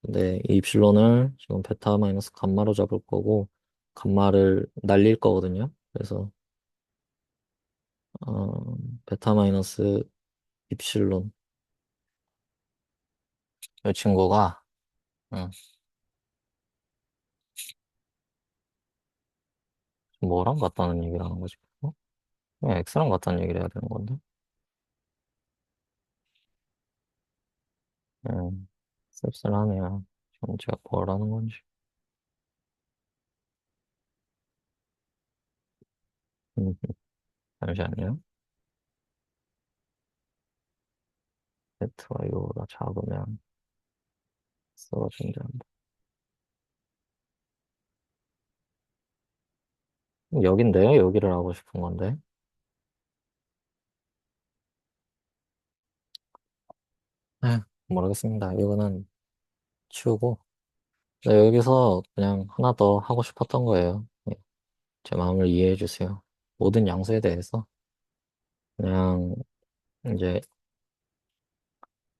Speaker 4: 근데 이 입실론을 지금 베타 마이너스 감마로 잡을 거고 감마를 날릴 거거든요. 그래서 어, 베타 마이너스 입실론 이 친구가 음, 뭐랑 같다는 얘기를 하는 거지? 그냥 X랑 같다는 얘기를 해야 되는 건데. 씁쓸하네요. 지금 제가 뭘 하는 건지. 음, 잠시만요. Z와 U가 작으면 X가 존재한다. 여긴데요? 여기를 하고 싶은 건데. 모르겠습니다. 이거는 치우고. 네, 여기서 그냥 하나 더 하고 싶었던 거예요. 네, 제 마음을 이해해 주세요. 모든 양수에 대해서 그냥 이제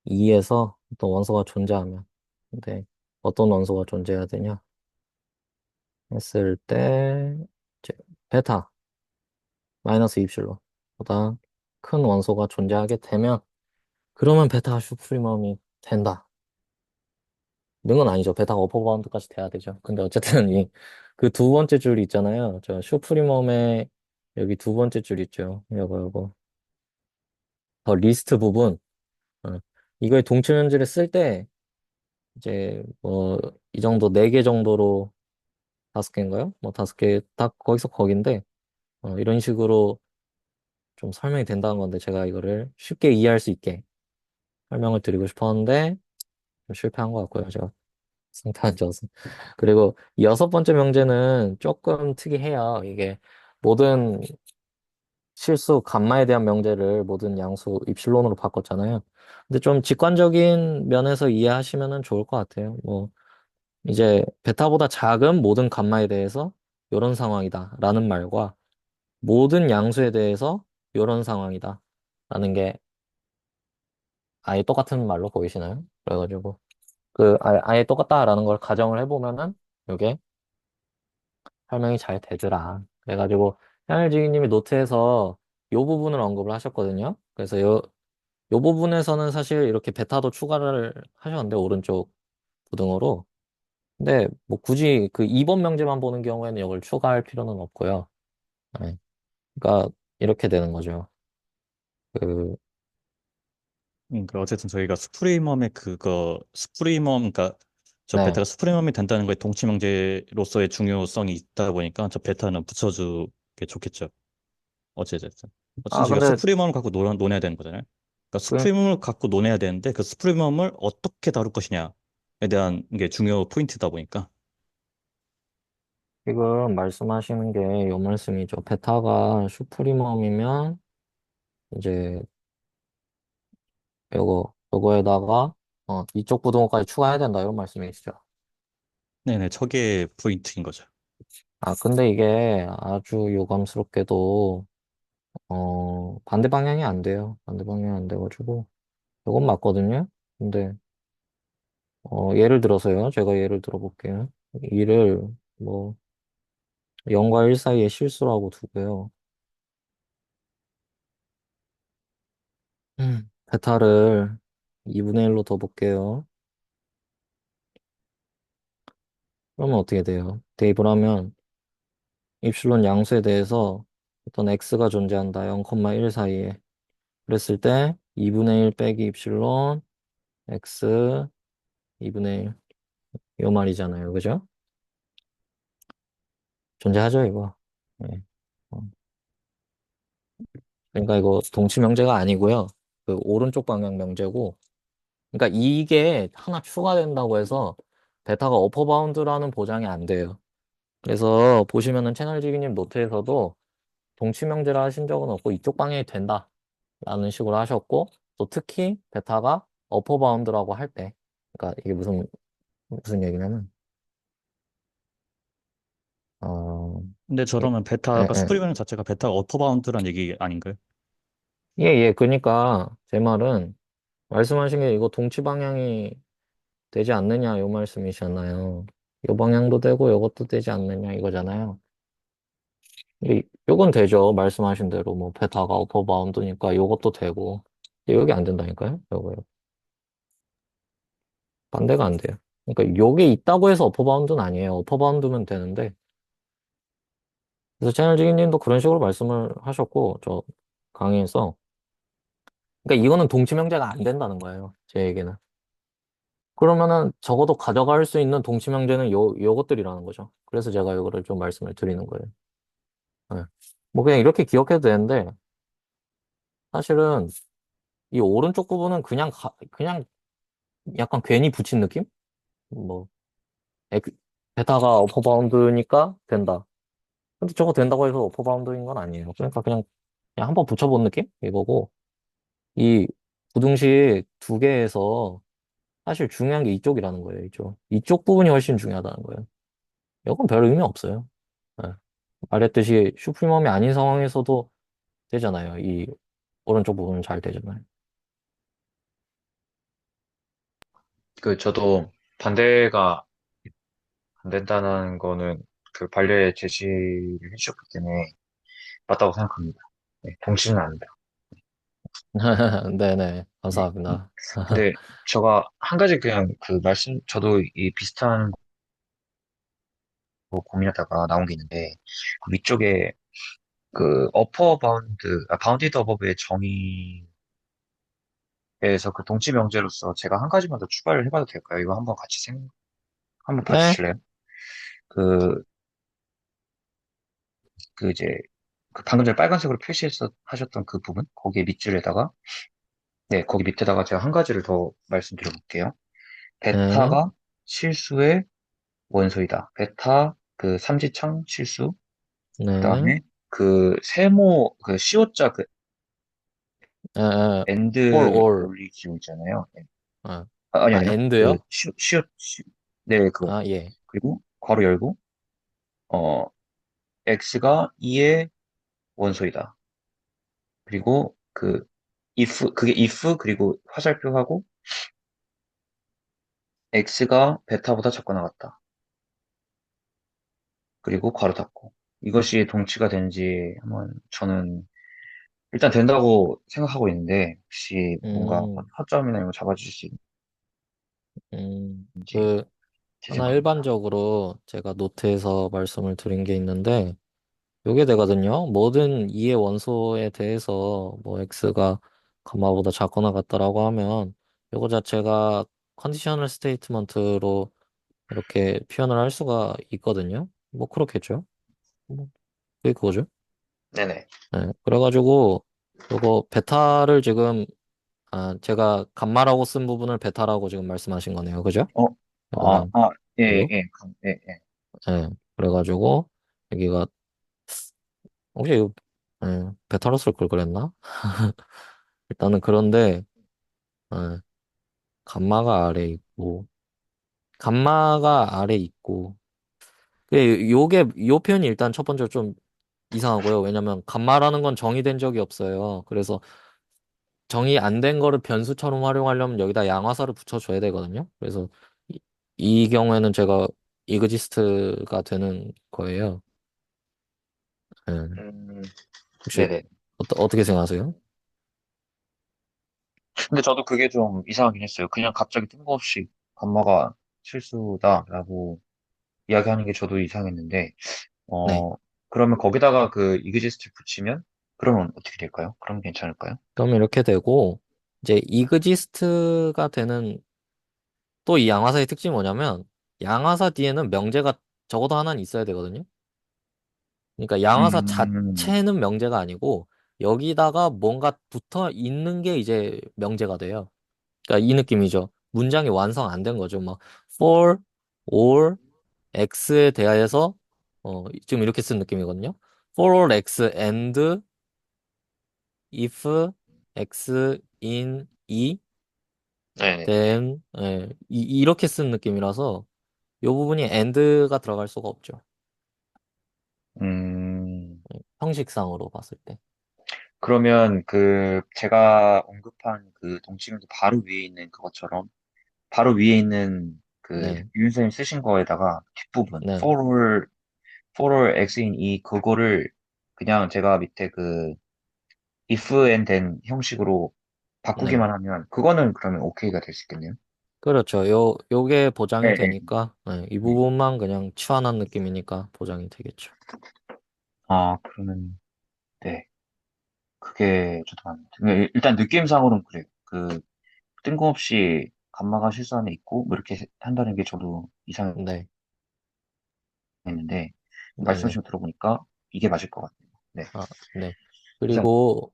Speaker 4: 2에서 어떤 원소가 존재하면 근데 어떤 원소가 존재해야 되냐 했을 때 이제 베타 마이너스 입실로 보다 큰 원소가 존재하게 되면 그러면 베타가 슈프리멈이 된다. 는 건 아니죠. 베타가 어퍼 바운드까지 돼야 되죠. 근데 어쨌든 이 그 두 번째 줄 있잖아요. 저 슈프리멈의 여기 두 번째 줄 있죠. 요거 더 리스트 부분 어. 이거의 동치면제를 쓸 때 이제 뭐 이 정도 4개 정도로 5개인가요? 뭐 5개 딱 거기서 거긴데 이런 식으로 좀 설명이 된다는 건데 제가 이거를 쉽게 이해할 수 있게 설명을 드리고 싶었는데 좀 실패한 것 같고요. 제가 상태 안 좋아서. 그리고 이 여섯 번째 명제는 조금 특이해요. 이게 모든 실수 감마에 대한 명제를 모든 양수 입실론으로 바꿨잖아요. 근데 좀 직관적인 면에서 이해하시면 좋을 것 같아요. 뭐 이제 베타보다 작은 모든 감마에 대해서 이런 상황이다 라는 말과 모든 양수에 대해서 이런 상황이다 라는 게 아예 똑같은 말로 보이시나요? 그래가지고 아예 똑같다라는 걸 가정을 해보면은 이게 설명이 잘 되더라. 그래가지고 향일지기님이 노트에서 요 부분을 언급을 하셨거든요. 그래서 요 부분에서는 사실 이렇게 베타도 추가를 하셨는데 오른쪽 부등호로. 근데 뭐 굳이 그 2번 명제만 보는 경우에는 이걸 추가할 필요는 없고요. 네. 그러니까 이렇게 되는 거죠. 그
Speaker 5: 어쨌든 저희가 스프리멈의 그거 스프리멈 그러니까 저
Speaker 4: 네.
Speaker 5: 베타가 스프리멈이 된다는 거에 동치명제로서의 중요성이 있다 보니까 저 베타는 붙여주게 좋겠죠. 어쨌든 어쨌든
Speaker 4: 아
Speaker 5: 저희가
Speaker 4: 근데
Speaker 5: 스프리멈을 갖고 논해야 되는 거잖아요. 그러니까
Speaker 4: 그
Speaker 5: 스프리멈을 갖고 논해야 되는데 그 스프리멈을 어떻게 다룰 것이냐에 대한 게 중요 포인트다 보니까
Speaker 4: 지금 말씀하시는 게 요 말씀이죠. 베타가 슈프리멈이면 이제 요거에다가 이쪽 부등호까지 추가해야 된다 이런 말씀이시죠.
Speaker 5: 네네 저게 포인트인 거죠.
Speaker 4: 아 근데 이게 아주 요감스럽게도 반대 방향이 안 돼요. 반대 방향이 안 돼가지고 요건 맞거든요. 근데 예를 들어서요. 제가 예를 들어볼게요. 이를 뭐 0과 1 사이에 실수라고 두고요. 베타를 2분의 1로 더 볼게요. 그러면 어떻게 돼요? 대입을 하면 입실론 양수에 대해서 어떤 x가 존재한다. 0,1 사이에. 그랬을 때 2분의 1 빼기 입실론 x 2분의 1. 요 말이잖아요. 그죠? 존재하죠, 이거. 네. 어, 그러니까 이거 동치 명제가 아니고요. 그 오른쪽 방향 명제고. 그러니까 이게 하나 추가된다고 해서 베타가 어퍼 바운드라는 보장이 안 돼요. 그래서 보시면은 채널지기님 노트에서도 동치 명제라 하신 적은 없고 이쪽 방향이 된다라는 식으로 하셨고 또 특히 베타가 어퍼 바운드라고 할 때, 그러니까 이게 무슨 얘기냐면, 어,
Speaker 5: 근데
Speaker 4: 예,
Speaker 5: 저러면
Speaker 4: 예,
Speaker 5: 베타가
Speaker 4: 예.
Speaker 5: 스프링 자체가 베타가 어퍼바운드란 얘기 아닌가요?
Speaker 4: 예, 예. 그러니까 제 말은 말씀하신 게 이거 동치 방향이 되지 않느냐 요 말씀이셨나요? 요 방향도 되고 요것도 되지 않느냐 이거잖아요. 요건 되죠. 말씀하신 대로 뭐 베타가 어퍼 바운드니까 요것도 되고. 근데 여기 안 된다니까요. 요거 반대가 안 돼요. 그러니까 요게 있다고 해서 어퍼 바운드는 아니에요. 어퍼 바운드면 되는데. 그래서 채널지기님도 그런 식으로 말씀을 하셨고 저 강의에서 그러니까 이거는 동치 명제가 안 된다는 거예요. 제 얘기는. 그러면은 적어도 가져갈 수 있는 동치 명제는 요것들이라는 거죠. 그래서 제가 이거를 좀 말씀을 드리는 거예요. 네. 뭐 그냥 이렇게 기억해도 되는데 사실은 이 오른쪽 부분은 그냥 약간 괜히 붙인 느낌? 뭐 엑- 베타가 어퍼바운드니까 된다. 근데 저거 된다고 해서 어퍼바운드인 건 아니에요. 그러니까 그냥 한번 붙여본 느낌? 이거고 이 부등식 두 개에서 사실 중요한 게 이쪽이라는 거예요. 이쪽 부분이 훨씬 중요하다는 거예요. 이건 별 의미 없어요. 네. 말했듯이 슈프림엄이 아닌 상황에서도 되잖아요. 이 오른쪽 부분은 잘 되잖아요.
Speaker 2: 저도 반대가 안 된다는 거는 그 반려에 제시를 해주셨기 때문에 맞다고 생각합니다. 네, 동치는 않는다.
Speaker 4: 네네,
Speaker 2: 네.
Speaker 4: 감사합니다.
Speaker 2: 근데 제가 한 가지 그냥 저도 이 비슷한 거 고민하다가 나온 게 있는데, 그 위쪽에 그 바운디드 어버브의 정의에서 그 동치 명제로서 제가 한 가지만 더 추가를 해봐도 될까요? 이거 한번 한번
Speaker 4: 네,
Speaker 2: 봐주실래요? 그, 이제, 그 방금 전에 빨간색으로 하셨던 그 부분? 거기에 밑줄에다가, 네, 거기 밑에다가 제가 한 가지를 더 말씀드려볼게요.
Speaker 4: 네,
Speaker 2: 베타가 실수의 원소이다. 베타, 그 삼지창 실수, 그
Speaker 4: 네,
Speaker 2: 다음에 그 세모, 그 시오자 그
Speaker 4: 에, 에,
Speaker 2: 엔드
Speaker 4: all.
Speaker 2: 논리 기호 있잖아요. 네.
Speaker 4: 아,
Speaker 2: 아니요. 그,
Speaker 4: and요?
Speaker 2: 네, 그거.
Speaker 4: 아, 예.
Speaker 2: 그리고 괄호 열고, 어, x가 2의 원소이다. 그리고 그게 if, 그리고 화살표하고, x가 베타보다 작거나 같다. 그리고 괄호 닫고. 이것이 동치가 되는지 한번 저는 일단 된다고 생각하고 있는데, 혹시 뭔가
Speaker 4: 음,
Speaker 2: 허점이나 이런 거 잡아주실 수 있는지,
Speaker 4: 그,
Speaker 2: 제
Speaker 4: 하나
Speaker 2: 생각입니다.
Speaker 4: 일반적으로 제가 노트에서 말씀을 드린 게 있는데, 요게 되거든요. 모든 이의 원소에 대해서 뭐 x가 가마보다 작거나 같다라고 하면 요거 자체가 컨디셔널 스테이트먼트로 이렇게 표현을 할 수가 있거든요. 뭐 그렇겠죠. 뭐 그게 그거죠.
Speaker 2: 네네.
Speaker 4: 네. 그래가지고 요거 베타를 지금 제가 감마라고 쓴 부분을 베타라고 지금 말씀하신 거네요. 그죠?
Speaker 2: 어,
Speaker 4: 요거는
Speaker 2: 예,
Speaker 4: 이거.
Speaker 2: 예, 예, 예.
Speaker 4: 네. 그래가지고 여기가 혹시 이거 베타로 쓸 걸 그랬나? 일단은 그런데 예, 감마가 아래 있고 감마가 아래 있고 요게 요 표현이 일단 첫 번째로 좀 이상하고요. 왜냐면 감마라는 건 정의된 적이 없어요. 그래서 정의 안 된 거를 변수처럼 활용하려면 여기다 양화살을 붙여줘야 되거든요. 그래서 이 경우에는 제가 이그지스트가 되는 거예요. 예.
Speaker 2: 음,
Speaker 4: 혹시
Speaker 2: 네네.
Speaker 4: 어떻게 생각하세요?
Speaker 2: 근데 저도 그게 좀 이상하긴 했어요. 그냥 갑자기 뜬금없이 감마가 실수다라고 이야기하는 게 저도 이상했는데,
Speaker 4: 네.
Speaker 2: 그러면 거기다가 그 이그지스트 붙이면, 그러면 어떻게 될까요? 그럼 괜찮을까요?
Speaker 4: 그럼 이렇게 되고 이제 이그지스트가 되는 또 이 양화사의 특징이 뭐냐면 양화사 뒤에는 명제가 적어도 하나는 있어야 되거든요. 그러니까 양화사
Speaker 2: 음,
Speaker 4: 자체는 명제가 아니고 여기다가 뭔가 붙어 있는 게 이제 명제가 돼요. 그러니까 이 느낌이죠. 문장이 완성 안 된 거죠. 막 for, or, x에 대하여서 지금 이렇게 쓴 느낌이거든요. for all x and if X in E
Speaker 2: 네.
Speaker 4: then 이렇게 쓴 느낌이라서 이 부분이 and가 들어갈 수가 없죠.
Speaker 2: 음,
Speaker 4: 형식상으로 봤을 때.
Speaker 2: 그러면 그 제가 언급한 그 동치명제 바로 위에 있는 그것처럼 바로 위에 있는 그
Speaker 4: 네,
Speaker 2: 유인 선생님 쓰신 거에다가 뒷부분
Speaker 4: 네,
Speaker 2: for all x in e 그거를 그냥 제가 밑에 그 if and then 형식으로
Speaker 4: 네.
Speaker 2: 바꾸기만 하면 그거는 그러면 오케이가 될 수 있겠네요.
Speaker 4: 그렇죠. 요게 보장이
Speaker 2: 네, 네,
Speaker 4: 되니까 이
Speaker 2: 네.
Speaker 4: 부분만 그냥 치환한 느낌이니까 보장이 되겠죠.
Speaker 2: 아, 그러면 네. 그게 좋다. 일단 느낌상으로는 그래요. 그 뜬금없이 감마가 실수 안에 있고 뭐 이렇게 한다는 게 저도
Speaker 4: 네,
Speaker 2: 이상했는데
Speaker 4: 네, 네.
Speaker 2: 말씀하신 거 들어보니까 이게 맞을 것 같아요. 네.
Speaker 4: 아, 네.
Speaker 2: 그래서
Speaker 4: 그리고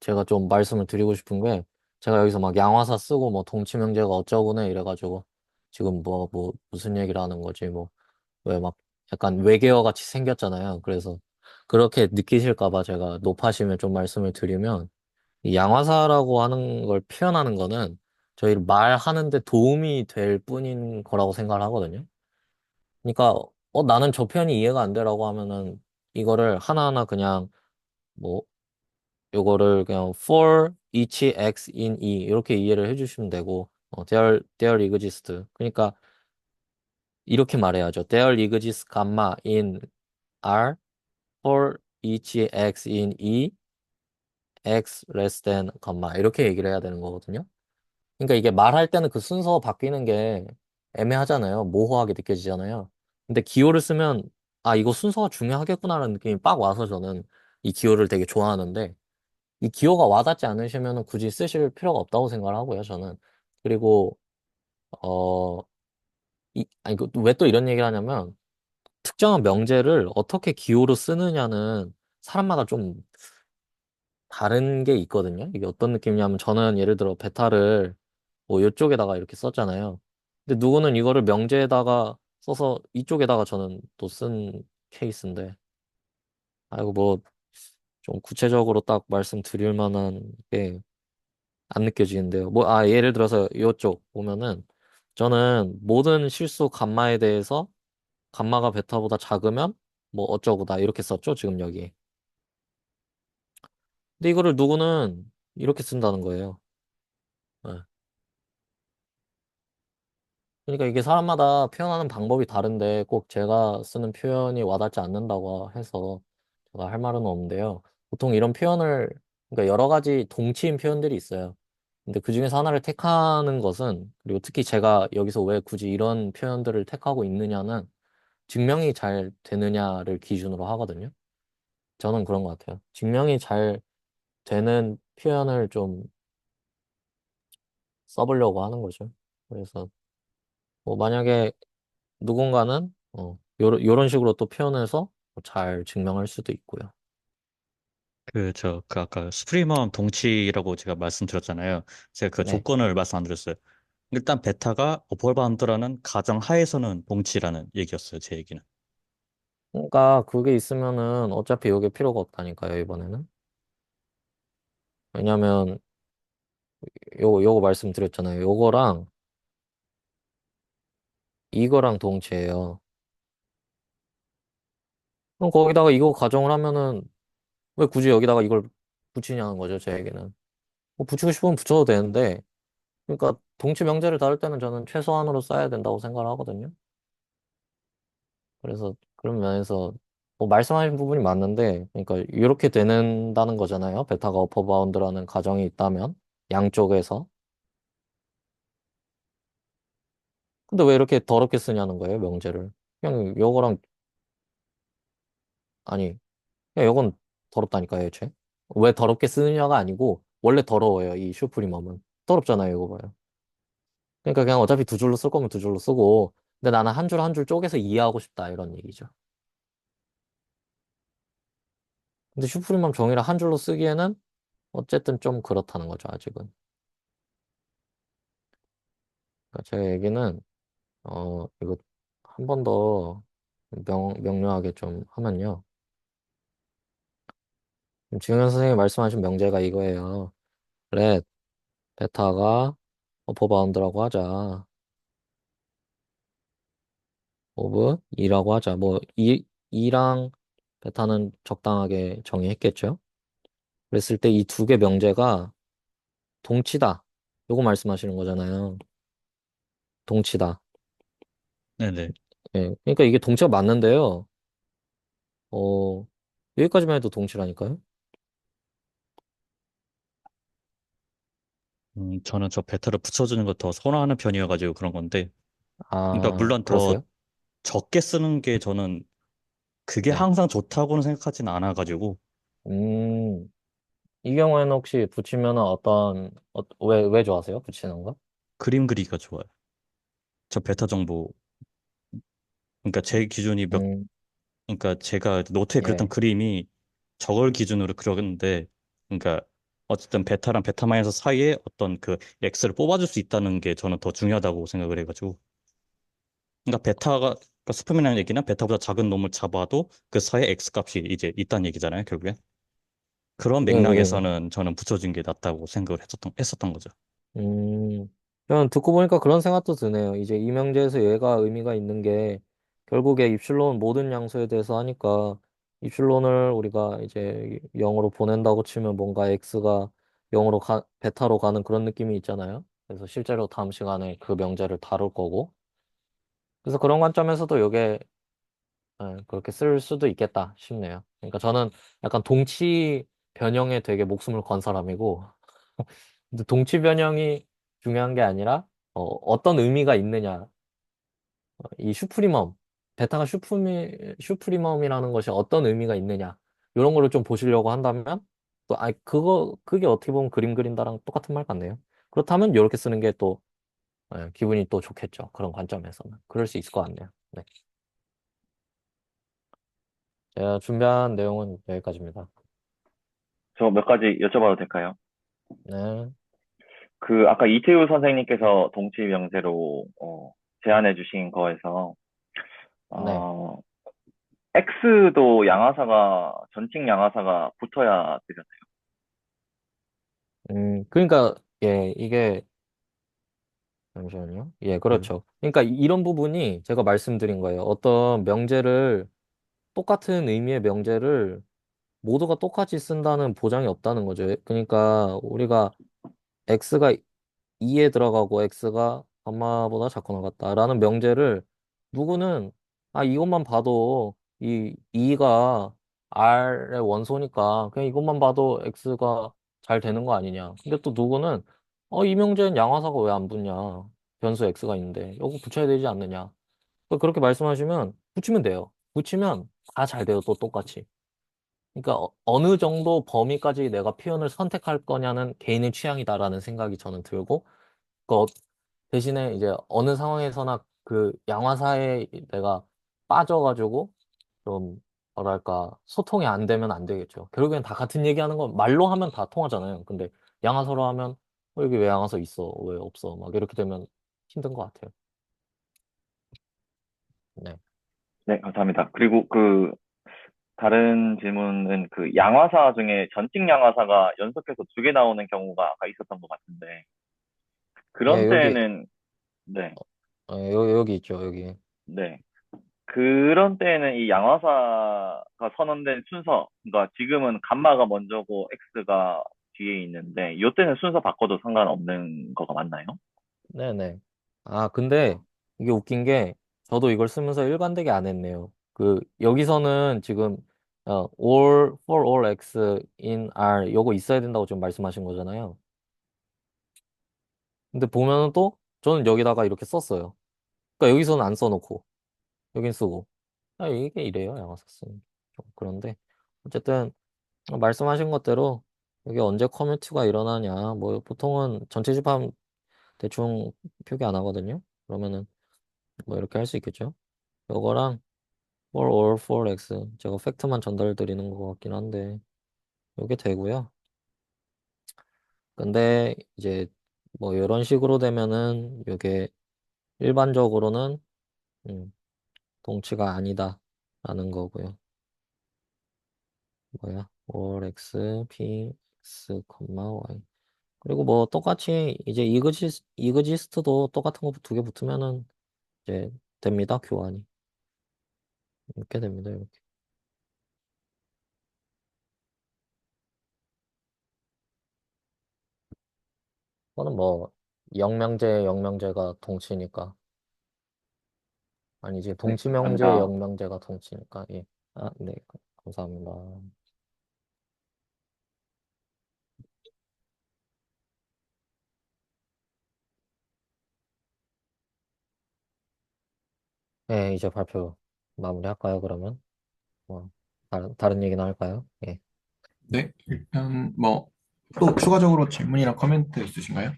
Speaker 4: 제가 좀 말씀을 드리고 싶은 게 제가 여기서 막 양화사 쓰고 뭐 동치명제가 어쩌고네 이래가지고 지금 뭐 무슨 얘기를 하는 거지 뭐 왜 막 약간 외계어 같이 생겼잖아요. 그래서 그렇게 느끼실까 봐 제가 높아시면 좀 말씀을 드리면 이 양화사라고 하는 걸 표현하는 거는 저희를 말하는데 도움이 될 뿐인 거라고 생각을 하거든요. 그러니까 나는 저 표현이 이해가 안 돼라고 하면은 이거를 하나하나 그냥 뭐 요거를 그냥 for each x in E 이렇게 이해를 해주시면 되고 there exists 그러니까 이렇게 말해야죠. there exists gamma in R for each x in E x less than gamma 이렇게 얘기를 해야 되는 거거든요. 그러니까 이게 말할 때는 그 순서 바뀌는 게 애매하잖아요. 모호하게 느껴지잖아요. 근데 기호를 쓰면 아 이거 순서가 중요하겠구나라는 느낌이 빡 와서 저는 이 기호를 되게 좋아하는데 이 기호가 와닿지 않으시면 굳이 쓰실 필요가 없다고 생각을 하고요, 저는. 그리고, 어, 아니, 왜 또 이런 얘기를 하냐면, 특정한 명제를 어떻게 기호로 쓰느냐는 사람마다 좀 다른 게 있거든요. 이게 어떤 느낌이냐면, 저는 예를 들어 베타를 뭐 이쪽에다가 이렇게 썼잖아요. 근데 누구는 이거를 명제에다가 써서 이쪽에다가 저는 또 쓴 케이스인데, 아이고, 뭐, 좀 구체적으로 딱 말씀드릴 만한 게 안 느껴지는데요. 뭐, 예를 들어서 이쪽 보면은 저는 모든 실수 감마에 대해서 감마가 베타보다 작으면 뭐 어쩌고다 이렇게 썼죠, 지금 여기. 근데 이거를 누구는 이렇게 쓴다는 거예요. 네. 그러니까 이게 사람마다 표현하는 방법이 다른데 꼭 제가 쓰는 표현이 와닿지 않는다고 해서 제가 할 말은 없는데요. 보통 이런 표현을, 그러니까 여러 가지 동치인 표현들이 있어요. 근데 그 중에서 하나를 택하는 것은, 그리고 특히 제가 여기서 왜 굳이 이런 표현들을 택하고 있느냐는 증명이 잘 되느냐를 기준으로 하거든요. 저는 그런 것 같아요. 증명이 잘 되는 표현을 좀 써보려고 하는 거죠. 그래서 뭐 만약에 누군가는 요런 식으로 또 표현해서 잘 증명할 수도 있고요.
Speaker 5: 그 아까 스프리먼 동치라고 제가 말씀드렸잖아요. 제가 그
Speaker 4: 네.
Speaker 5: 조건을 말씀 안 드렸어요. 일단 베타가 어퍼바운드라는 가정 하에서는 동치라는 얘기였어요. 제 얘기는.
Speaker 4: 그러니까 그게 있으면은 어차피 이게 필요가 없다니까요, 이번에는. 왜냐면 요거 말씀드렸잖아요. 요거랑 이거랑 동치예요. 그럼 거기다가 이거 가정을 하면은 왜 굳이 여기다가 이걸 붙이냐는 거죠, 제 얘기는. 뭐 붙이고 싶으면 붙여도 되는데, 그러니까 동치 명제를 다룰 때는 저는 최소한으로 써야 된다고 생각을 하거든요. 그래서 그런 면에서 뭐 말씀하신 부분이 맞는데, 그러니까 이렇게 되는다는 거잖아요. 베타가 어퍼 바운드라는 가정이 있다면 양쪽에서. 근데 왜 이렇게 더럽게 쓰냐는 거예요, 명제를. 그냥 요거랑 아니, 그냥 요건 더럽다니까요, 애초에. 왜 더럽게 쓰느냐가 아니고 원래 더러워요, 이 슈프리멈은. 더럽잖아요, 이거 봐요. 그러니까 그냥 어차피 두 줄로 쓸 거면 두 줄로 쓰고, 근데 나는 한 줄 한 줄 쪼개서 이해하고 싶다 이런 얘기죠. 근데 슈프리멈 종이를 한 줄로 쓰기에는 어쨌든 좀 그렇다는 거죠, 아직은. 그러니까 제 얘기는 이거 한 번 더 명료하게 좀 하면요. 지금 선생님이 말씀하신 명제가 이거예요. let 베타가 어퍼 바운드라고 하자. 오브 2라고 하자. 뭐 2랑 베타는 적당하게 정의했겠죠. 그랬을 때 이 두 개 명제가 동치다. 요거 말씀하시는 거잖아요. 동치다.
Speaker 5: 네네.
Speaker 4: 예. 그러니까 이게 동치가 맞는데요. 어, 여기까지만 해도 동치라니까요.
Speaker 5: 저는 저 베타를 붙여주는 거 더 선호하는 편이어가지고 그런 건데. 그러니까
Speaker 4: 아,
Speaker 5: 물론 더
Speaker 4: 그러세요?
Speaker 5: 적게 쓰는 게 저는 그게
Speaker 4: 네.
Speaker 5: 항상 좋다고는 생각하지는 않아가지고
Speaker 4: 음, 이 경우에는 혹시 붙이면은 왜 좋아하세요? 붙이는 거?
Speaker 5: 그림 그리기가 좋아요. 저 베타 정보, 그러니까 제 기준이
Speaker 4: 음,
Speaker 5: 그러니까 제가 노트에 그렸던
Speaker 4: 예.
Speaker 5: 그림이 저걸 기준으로 그렸는데, 그러니까 어쨌든 베타랑 베타 마이너스 사이에 어떤 그 x를 뽑아줄 수 있다는 게 저는 더 중요하다고 생각을 해가지고, 그러니까 그러니까 스프맨이라는 얘기는 베타보다 작은 놈을 잡아도 그 사이에 x 값이 이제 있다는 얘기잖아요, 결국엔. 그런
Speaker 4: 예, 예.
Speaker 5: 맥락에서는 저는 붙여준 게 낫다고 생각을 했었던 거죠.
Speaker 4: 음, 그냥 듣고 보니까 그런 생각도 드네요. 이제 이명제에서 얘가 의미가 있는 게 결국에 입실론 모든 양수에 대해서 하니까 입실론을 우리가 이제 0으로 보낸다고 치면 뭔가 x가 0으로 베타로 가는 그런 느낌이 있잖아요. 그래서 실제로 다음 시간에 그 명제를 다룰 거고. 그래서 그런 관점에서도 이게 그렇게 쓸 수도 있겠다 싶네요. 그러니까 저는 약간 동치 변형에 되게 목숨을 건 사람이고 근데 동치 변형이 중요한 게 아니라 어떤 의미가 있느냐. 이 베타가 슈프리멈이라는 것이 어떤 의미가 있느냐. 이런 거를 좀 보시려고 한다면 또 그게 어떻게 보면 그림 그린다랑 똑같은 말 같네요. 그렇다면 이렇게 쓰는 게 또 기분이 또 좋겠죠. 그런 관점에서는. 그럴 수 있을 것 같네요. 네. 제가 준비한 내용은 여기까지입니다.
Speaker 3: 저 몇 가지 여쭤봐도 될까요?
Speaker 4: 네.
Speaker 3: 그 아까 이태우 선생님께서 동치 명제로 제안해 주신 거에서
Speaker 4: 네.
Speaker 3: 어, X도 양화사가 전칙 양화사가 붙어야 되잖아요.
Speaker 4: 그러니까 예, 이게 잠시만요. 예,
Speaker 6: 네.
Speaker 4: 그렇죠. 그러니까 이런 부분이 제가 말씀드린 거예요. 어떤 명제를 똑같은 의미의 명제를 모두가 똑같이 쓴다는 보장이 없다는 거죠. 그러니까 우리가 x가 2에 들어가고 x가 감마보다 작거나 같다라는 명제를 누구는 이것만 봐도 이 2가 r의 원소니까 그냥 이것만 봐도 x가 잘 되는 거 아니냐. 근데 또 누구는 이 명제는 양화사가 왜 안 붙냐. 변수 x가 있는데 이거 붙여야 되지 않느냐. 그렇게 말씀하시면 붙이면 돼요. 붙이면 다 잘 돼요. 또 똑같이. 그러니까 어느 정도 범위까지 내가 표현을 선택할 거냐는 개인의 취향이다라는 생각이 저는 들고 대신에 이제 어느 상황에서나 그 양화사에 내가 빠져가지고 좀 뭐랄까 소통이 안 되면 안 되겠죠. 결국엔 다 같은 얘기하는 건 말로 하면 다 통하잖아요. 근데 양화서로 하면 여기 왜 양화서 있어? 왜 없어? 막 이렇게 되면 힘든 것 같아요. 네.
Speaker 3: 네, 감사합니다. 그리고 그 다른 질문은 그 양화사 중에 전칙 양화사가 연속해서 두 개 나오는 경우가 아까 있었던 것 같은데 그런
Speaker 4: 예,
Speaker 3: 때는 네,
Speaker 4: 여기 있죠, 여기.
Speaker 3: 네. 그런 때는 이 양화사가 선언된 순서, 그러니까 지금은 감마가 먼저고 x가 뒤에 있는데 이때는 순서 바꿔도 상관없는 거가 맞나요?
Speaker 4: 네네. 근데 이게 웃긴 게 저도 이걸 쓰면서 일관되게 안 했네요. 여기서는 지금 for all x in R 요거 있어야 된다고 지금 말씀하신 거잖아요. 근데 보면은 또 저는 여기다가 이렇게 썼어요. 그러니까 여기서는 안 써놓고 여긴 쓰고. 이게 이래요, 양화사 쓰는 게. 좀 그런데 어쨌든 말씀하신 것대로 이게 언제 커뮤트가 일어나냐. 뭐 보통은 전체 집합 대충 표기 안 하거든요. 그러면은 뭐 이렇게 할 수 있겠죠. 요거랑 for all for x 제가 팩트만 전달 드리는 것 같긴 한데 요게 되고요. 근데 이제 뭐 이런 식으로 되면은 요게 일반적으로는 음, 동치가 아니다라는 거고요. 뭐야? all x p x, y 그리고 뭐 똑같이 이제 이그지스트도 똑같은 거 두 개 붙으면은 이제 됩니다. 교환이. 이렇게 됩니다. 이렇게. 그거는 뭐 영명제가 동치니까. 아니지,
Speaker 3: 네,
Speaker 4: 동치명제,
Speaker 3: 감사합니다.
Speaker 4: 영명제가 동치니까. 예. 아, 네. 감사합니다. 네, 이제 발표 마무리할까요, 그러면? 뭐, 다른 얘기나 할까요? 예.
Speaker 1: 네, 일단 뭐 또 추가적으로 질문이나 코멘트 있으신가요?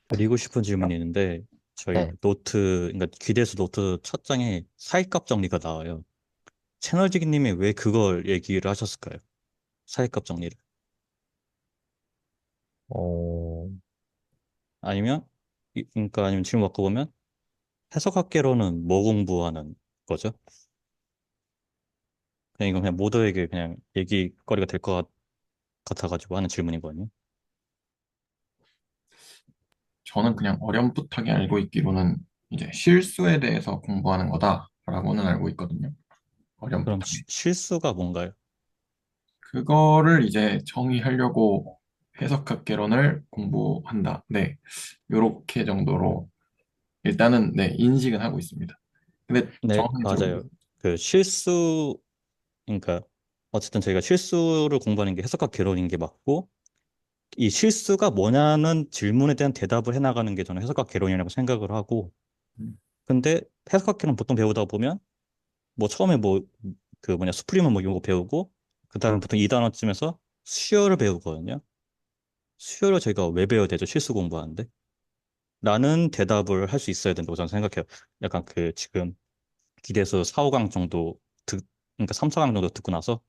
Speaker 5: 드리고 싶은 질문이 있는데 저희
Speaker 4: 네.
Speaker 5: 노트, 그러니까 기대수 노트 첫 장에 사이값 정리가 나와요. 채널지기님이 왜 그걸 얘기를 하셨을까요? 사이값 정리를.
Speaker 4: 어,
Speaker 5: 아니면 그러니까 아니면 질문 바꿔보면 해석학개론은 뭐 공부하는 거죠? 그냥 이건 그냥 모두에게 그냥 얘기거리가 될 것 같아가지고 하는 질문이거든요.
Speaker 1: 저는 그냥 어렴풋하게 알고 있기로는 이제 실수에 대해서 공부하는 거다라고는 알고 있거든요.
Speaker 5: 그럼
Speaker 1: 어렴풋하게.
Speaker 5: 실수가 뭔가요?
Speaker 1: 그거를 이제 정의하려고 해석학 개론을 공부한다. 네, 요렇게 정도로 일단은 네, 인식은 하고 있습니다. 근데
Speaker 5: 네,
Speaker 1: 정확한지
Speaker 5: 맞아요. 그 실수, 그러니까 어쨌든 저희가 실수를 공부하는 게 해석학 개론인 게 맞고 이 실수가 뭐냐는 질문에 대한 대답을 해나가는 게 저는 해석학 개론이라고 생각을 하고 근데 해석학 개론 보통 배우다 보면 뭐 처음에 뭐 그 뭐냐 수프리머 뭐 이런 거 배우고 그다음에 보통 2단원쯤에서 수열을 배우거든요. 수열을 저희가 왜 배워야 되죠? 실수 공부하는데? 라는 대답을 할 수 있어야 된다고 저는 생각해요. 약간 그 지금 기대서 4, 5강 정도 그러니까 3, 4강 정도 듣고 나서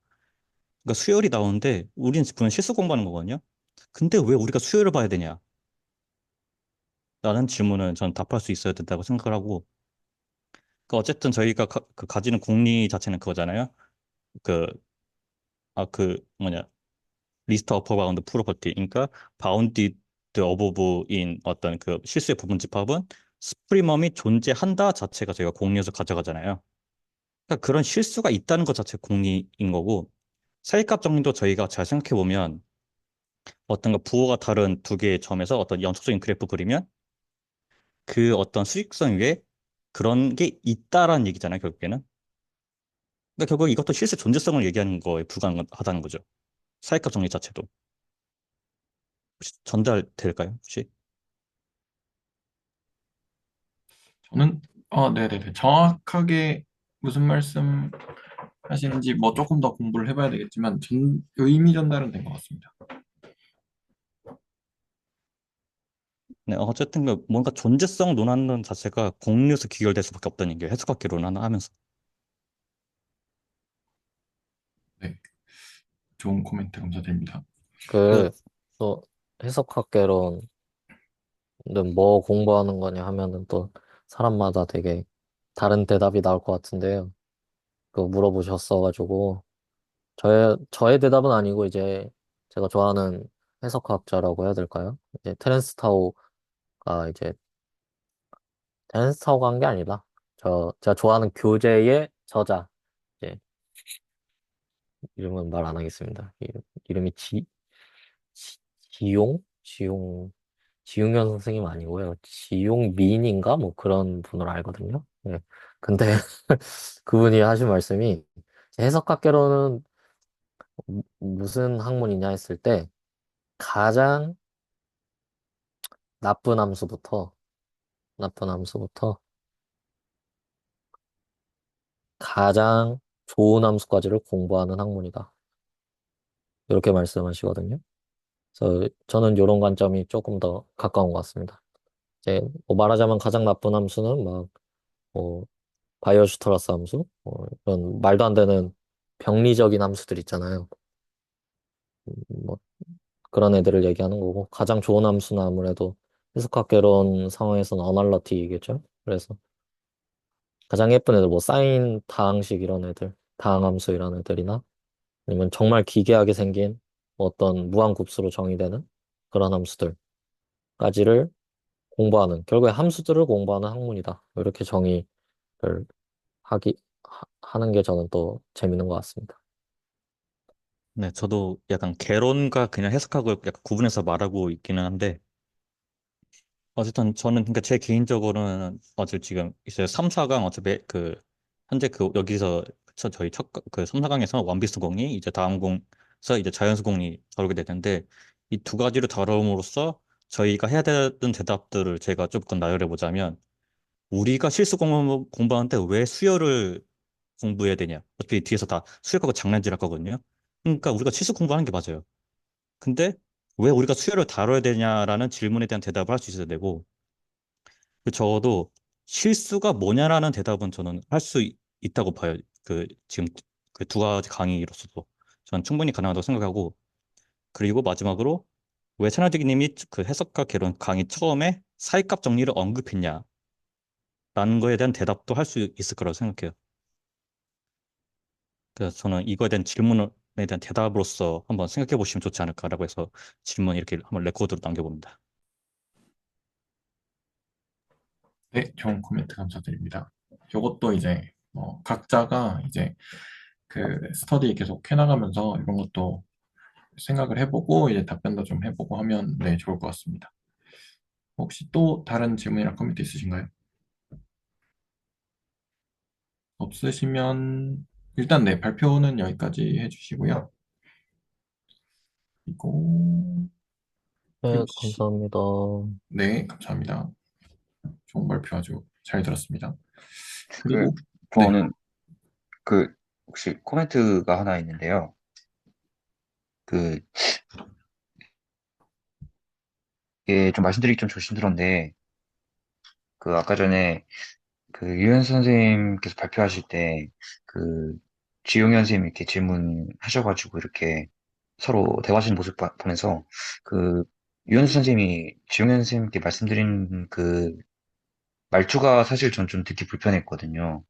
Speaker 5: 그러니까 수열이 나오는데 우리는 지금 실수 공부하는 거거든요. 근데 왜 우리가 수열을 봐야 되냐? 라는 질문은 저는 답할 수 있어야 된다고 생각을 하고 그 어쨌든 저희가 그 가지는 공리 자체는 그거잖아요. 그 그 뭐냐 리스트 어퍼 바운드 프로퍼티 그러니까 바운디드 어버브인 어떤 그 실수의 부분 집합은 스프리멈이 존재한다 자체가 저희가 공리에서 가져가잖아요. 그러니까 그런 실수가 있다는 것 자체 공리인 거고 사이값 정리도 저희가 잘 생각해 보면 어떤 거 부호가 다른 두 개의 점에서 어떤 연속적인 그래프 그리면 그 어떤 수직선 위에 그런 게 있다라는 얘기잖아요, 결국에는. 그러니까 결국 이것도 실수 존재성을 얘기하는 거에 불과하다는 거죠. 사이값 정리 자체도. 혹시 전달될까요, 혹시?
Speaker 1: 저는 네네네. 정확하게 무슨 말씀 하시는지 뭐 조금 더 공부를 해봐야 되겠지만 의미 전달은 된 것 같습니다.
Speaker 5: 네, 어쨌든 그 뭔가 존재성 논하는 자체가 공유에서 귀결될 수밖에 없다는 게 해석학계 논하면서.
Speaker 1: 네, 좋은 코멘트 감사드립니다.
Speaker 4: 그,
Speaker 5: 그,
Speaker 4: 또, 해석학개론은 뭐 공부하는 거냐 하면은 또 사람마다 되게 다른 대답이 나올 것 같은데요. 그거 물어보셨어가지고, 저의 대답은 아니고 이제 제가 좋아하는 해석학자라고 해야 될까요? 이제 이제 테렌스 타워가 한 게 아니다. 제가 좋아하는 교재의 저자. 이제 이름은 말 안 하겠습니다. 이름이 지- 지용현 선생님 아니고요. 지용민인가? 뭐 그런 분으로 알거든요. 네. 근데 그분이 하신 말씀이 해석학개론은 무슨 학문이냐 했을 때 가장 나쁜 함수부터 나쁜 함수부터 가장 좋은 함수까지를 공부하는 학문이다. 이렇게 말씀하시거든요. 그래서 저는 이런 관점이 조금 더 가까운 것 같습니다. 이제 뭐 말하자면 가장 나쁜 함수는 막 뭐 바이오슈트라스 함수, 이런 말도 안 되는 병리적인 함수들 있잖아요. 뭐 그런 애들을 얘기하는 거고 가장 좋은 함수는 아무래도 해석학개론 상황에서는 어널러티겠죠. 그래서 가장 예쁜 애들 뭐 사인 다항식 이런 애들, 다항함수 이런 애들이나 아니면 정말 기괴하게 생긴 어떤 무한급수로 정의되는 그런 함수들까지를 공부하는, 결국에 함수들을 공부하는 학문이다. 이렇게 정의를 하는 게 저는 또 재밌는 것 같습니다.
Speaker 5: 네, 저도 약간 개론과 그냥 해석학을 약간 구분해서 말하고 있기는 한데, 어쨌든 저는 그러니까 제 개인적으로는 어제 지금 이제 3, 4강 어차피 그 현재 그 여기서 저희 그 3, 4강에서 원피스 공이 이제 다음 공에서 이제 자연수 공이 다루게 되는데 이 두 가지를 다rum으로써 저희가 해야 되는 대답들을 제가 조금 나열해 보자면 우리가 실수 공부하는데 왜 수열을 공부해야 되냐? 어차피 뒤에서 다 수열하고 장난질 할 거거든요. 그러니까 우리가 실수 공부하는 게 맞아요. 근데 왜 우리가 수열을 다뤄야 되냐라는 질문에 대한 대답을 할 수 있어야 되고 저도 실수가 뭐냐라는 대답은 저는 할 수 있다고 봐요. 그 지금 그 두 가지 강의로서도 저는 충분히 가능하다고 생각하고 그리고 마지막으로 왜 채널지기님이 그 해석과 개론 강의 처음에 사이값 정리를 언급했냐라는 거에 대한 대답도 할 수 있을 거라고 생각해요. 그래서 저는 이거에 대한 질문에 대한 대답으로서 한번 생각해 보시면 좋지 않을까라고 해서 질문 이렇게 한번 레코드로 남겨봅니다.
Speaker 1: 네, 좋은 코멘트 감사드립니다. 이것도 이제 각자가 이제 그 스터디 계속 해나가면서 이런 것도 생각을 해보고 이제 답변도 좀 해보고 하면 네, 좋을 것 같습니다. 혹시 또 다른 질문이나 코멘트 있으신가요? 없으시면 일단 네, 발표는 여기까지 해주시고요. 그리고
Speaker 4: 네,
Speaker 1: 그리고
Speaker 4: 감사합니다.
Speaker 1: 네, 감사합니다. 좋은 발표 아주 잘 들었습니다.
Speaker 2: 그,
Speaker 1: 그리고 네,
Speaker 2: 저는 그, 혹시 코멘트가 하나 있는데요. 그, 이게 좀 말씀드리기 좀 조심스러운데, 그, 아까 전에 그, 유현 선생님께서 발표하실 때, 그, 지용현 선생님이 이렇게 질문하셔가지고, 이렇게 서로 대화하시는 모습 보면서, 그, 유현 선생님이 지용현 선생님께 말씀드린 그, 말투가 사실 전 좀 듣기 불편했거든요.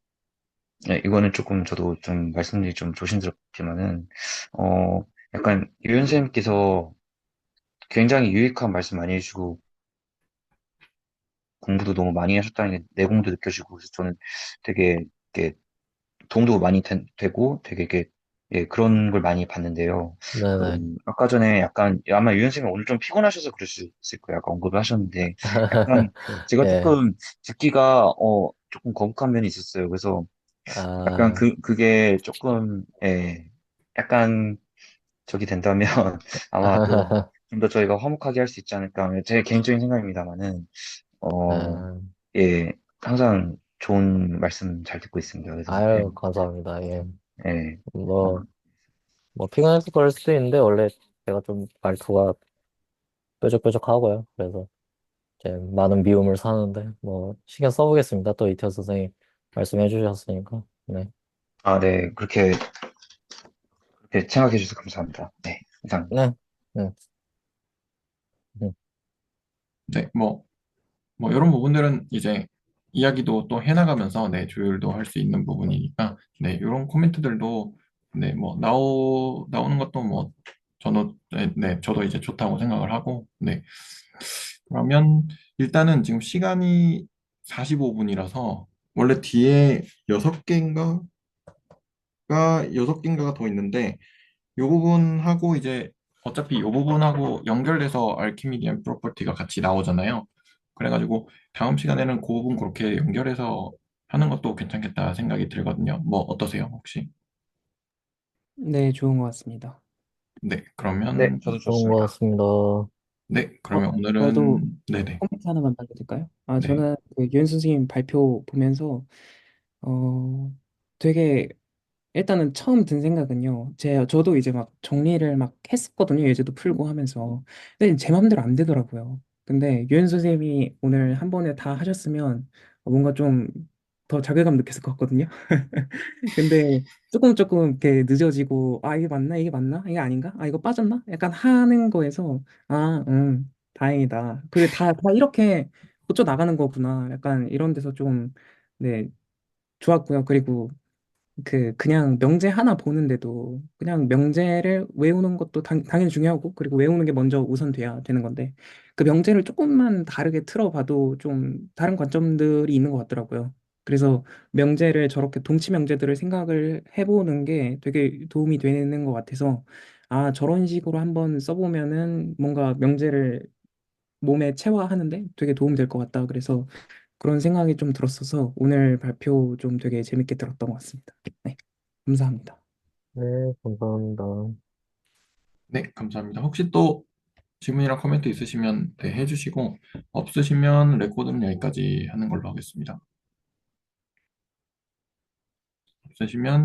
Speaker 2: 네, 이거는 조금 저도 좀 말씀드리기 좀 조심스럽지만은, 어, 약간 유현 선생님께서 굉장히 유익한 말씀 많이 해주시고, 공부도 너무 많이 하셨다는 게 내공도 느껴지고, 그래서 저는 되게, 이렇게 도움도 많이 되고, 되게 이렇게, 예, 그런 걸 많이 봤는데요.
Speaker 4: 네네.
Speaker 2: 아까 전에 약간, 아마 유현 선생님 오늘 좀 피곤하셔서 그럴 수 있을 거예요. 아까 언급을 하셨는데, 약간 제가
Speaker 4: 예.
Speaker 2: 조금 듣기가, 조금 거북한 면이 있었어요. 그래서 약간
Speaker 4: 아,
Speaker 2: 그게 조금, 예, 약간 적이 된다면 아마 또 좀 더 저희가 화목하게 할 수 있지 않을까. 제 개인적인 생각입니다만은, 어,
Speaker 4: 아,
Speaker 2: 예, 항상 좋은 말씀 잘 듣고 있습니다. 그래서, 예,
Speaker 4: 아유, 감사합니다. 예.
Speaker 2: 예,
Speaker 4: 뭐, 피곤해서 그럴 수도 있는데, 원래 제가 좀 말투가 뾰족뾰족하고요. 그래서 이제 많은 미움을 사는데, 신경 써보겠습니다. 또 이태호 선생님 말씀해 주셨으니까. 네.
Speaker 2: 네, 그렇게 생각해 주셔서 감사합니다. 네, 이상.
Speaker 4: 네. 네. 네.
Speaker 1: 네, 이런 부분들은 이제 이야기도 또 해나가면서 네, 조율도 할 수 있는 부분이니까 네, 이런 코멘트들도 네, 나오는 것도 저도 이제 좋다고 생각을 하고 네. 그러면 일단은 지금 시간이 45분이라서 원래 뒤에 6개인가가 더 있는데 이 부분하고 이제 어차피 이 부분하고 연결돼서 알키미디안 프로퍼티가 같이 나오잖아요. 그래가지고 다음 시간에는 그 부분 그렇게 연결해서 하는 것도 괜찮겠다 생각이 들거든요. 뭐 어떠세요, 혹시?
Speaker 7: 네, 좋은 것 같습니다.
Speaker 1: 네,
Speaker 2: 네,
Speaker 1: 그러면
Speaker 2: 저도
Speaker 4: 좋은 것
Speaker 2: 좋습니다.
Speaker 4: 같습니다.
Speaker 1: 네, 그러면
Speaker 7: 저도
Speaker 1: 오늘은 네네
Speaker 7: 코멘트 하나만 남겨둘까요?
Speaker 1: 네.
Speaker 7: 저는 그 유엔 선생님 발표 보면서, 어, 되게 일단은 처음 든 생각은요. 저도 이제 막 정리를 막 했었거든요. 예제도 풀고 하면서. 근데 제 맘대로 안 되더라고요. 근데 유엔 선생님이 오늘 한 번에 다 하셨으면 뭔가 좀 더 자괴감 느꼈을 것 같거든요. 근데 조금 조금 이렇게 늦어지고, 이게 맞나? 이게 맞나? 이게 아닌가? 이거 빠졌나? 약간 하는 거에서, 다행이다. 그게 다 이렇게 고쳐 나가는 거구나. 약간 이런 데서 좀, 네, 좋았고요. 그리고 그냥 명제 하나 보는데도 그냥 명제를 외우는 것도 당연히 중요하고 그리고 외우는 게 먼저 우선돼야 되는 건데 그 명제를 조금만 다르게 틀어봐도 좀 다른 관점들이 있는 것 같더라고요. 그래서 명제를 저렇게 동치 명제들을 생각을 해보는 게 되게 도움이 되는 것 같아서 아, 저런 식으로 한번 써보면은 뭔가 명제를 몸에 체화하는데 되게 도움이 될 것 같다. 그래서 그런 생각이 좀 들었어서 오늘 발표 좀 되게 재밌게 들었던 것 같습니다. 네, 감사합니다.
Speaker 4: 네, 감사합니다.
Speaker 1: 네, 감사합니다. 혹시 또 질문이나 코멘트 있으시면 네, 해주시고 없으시면 레코드는 여기까지 하는 걸로 하겠습니다. 없으시면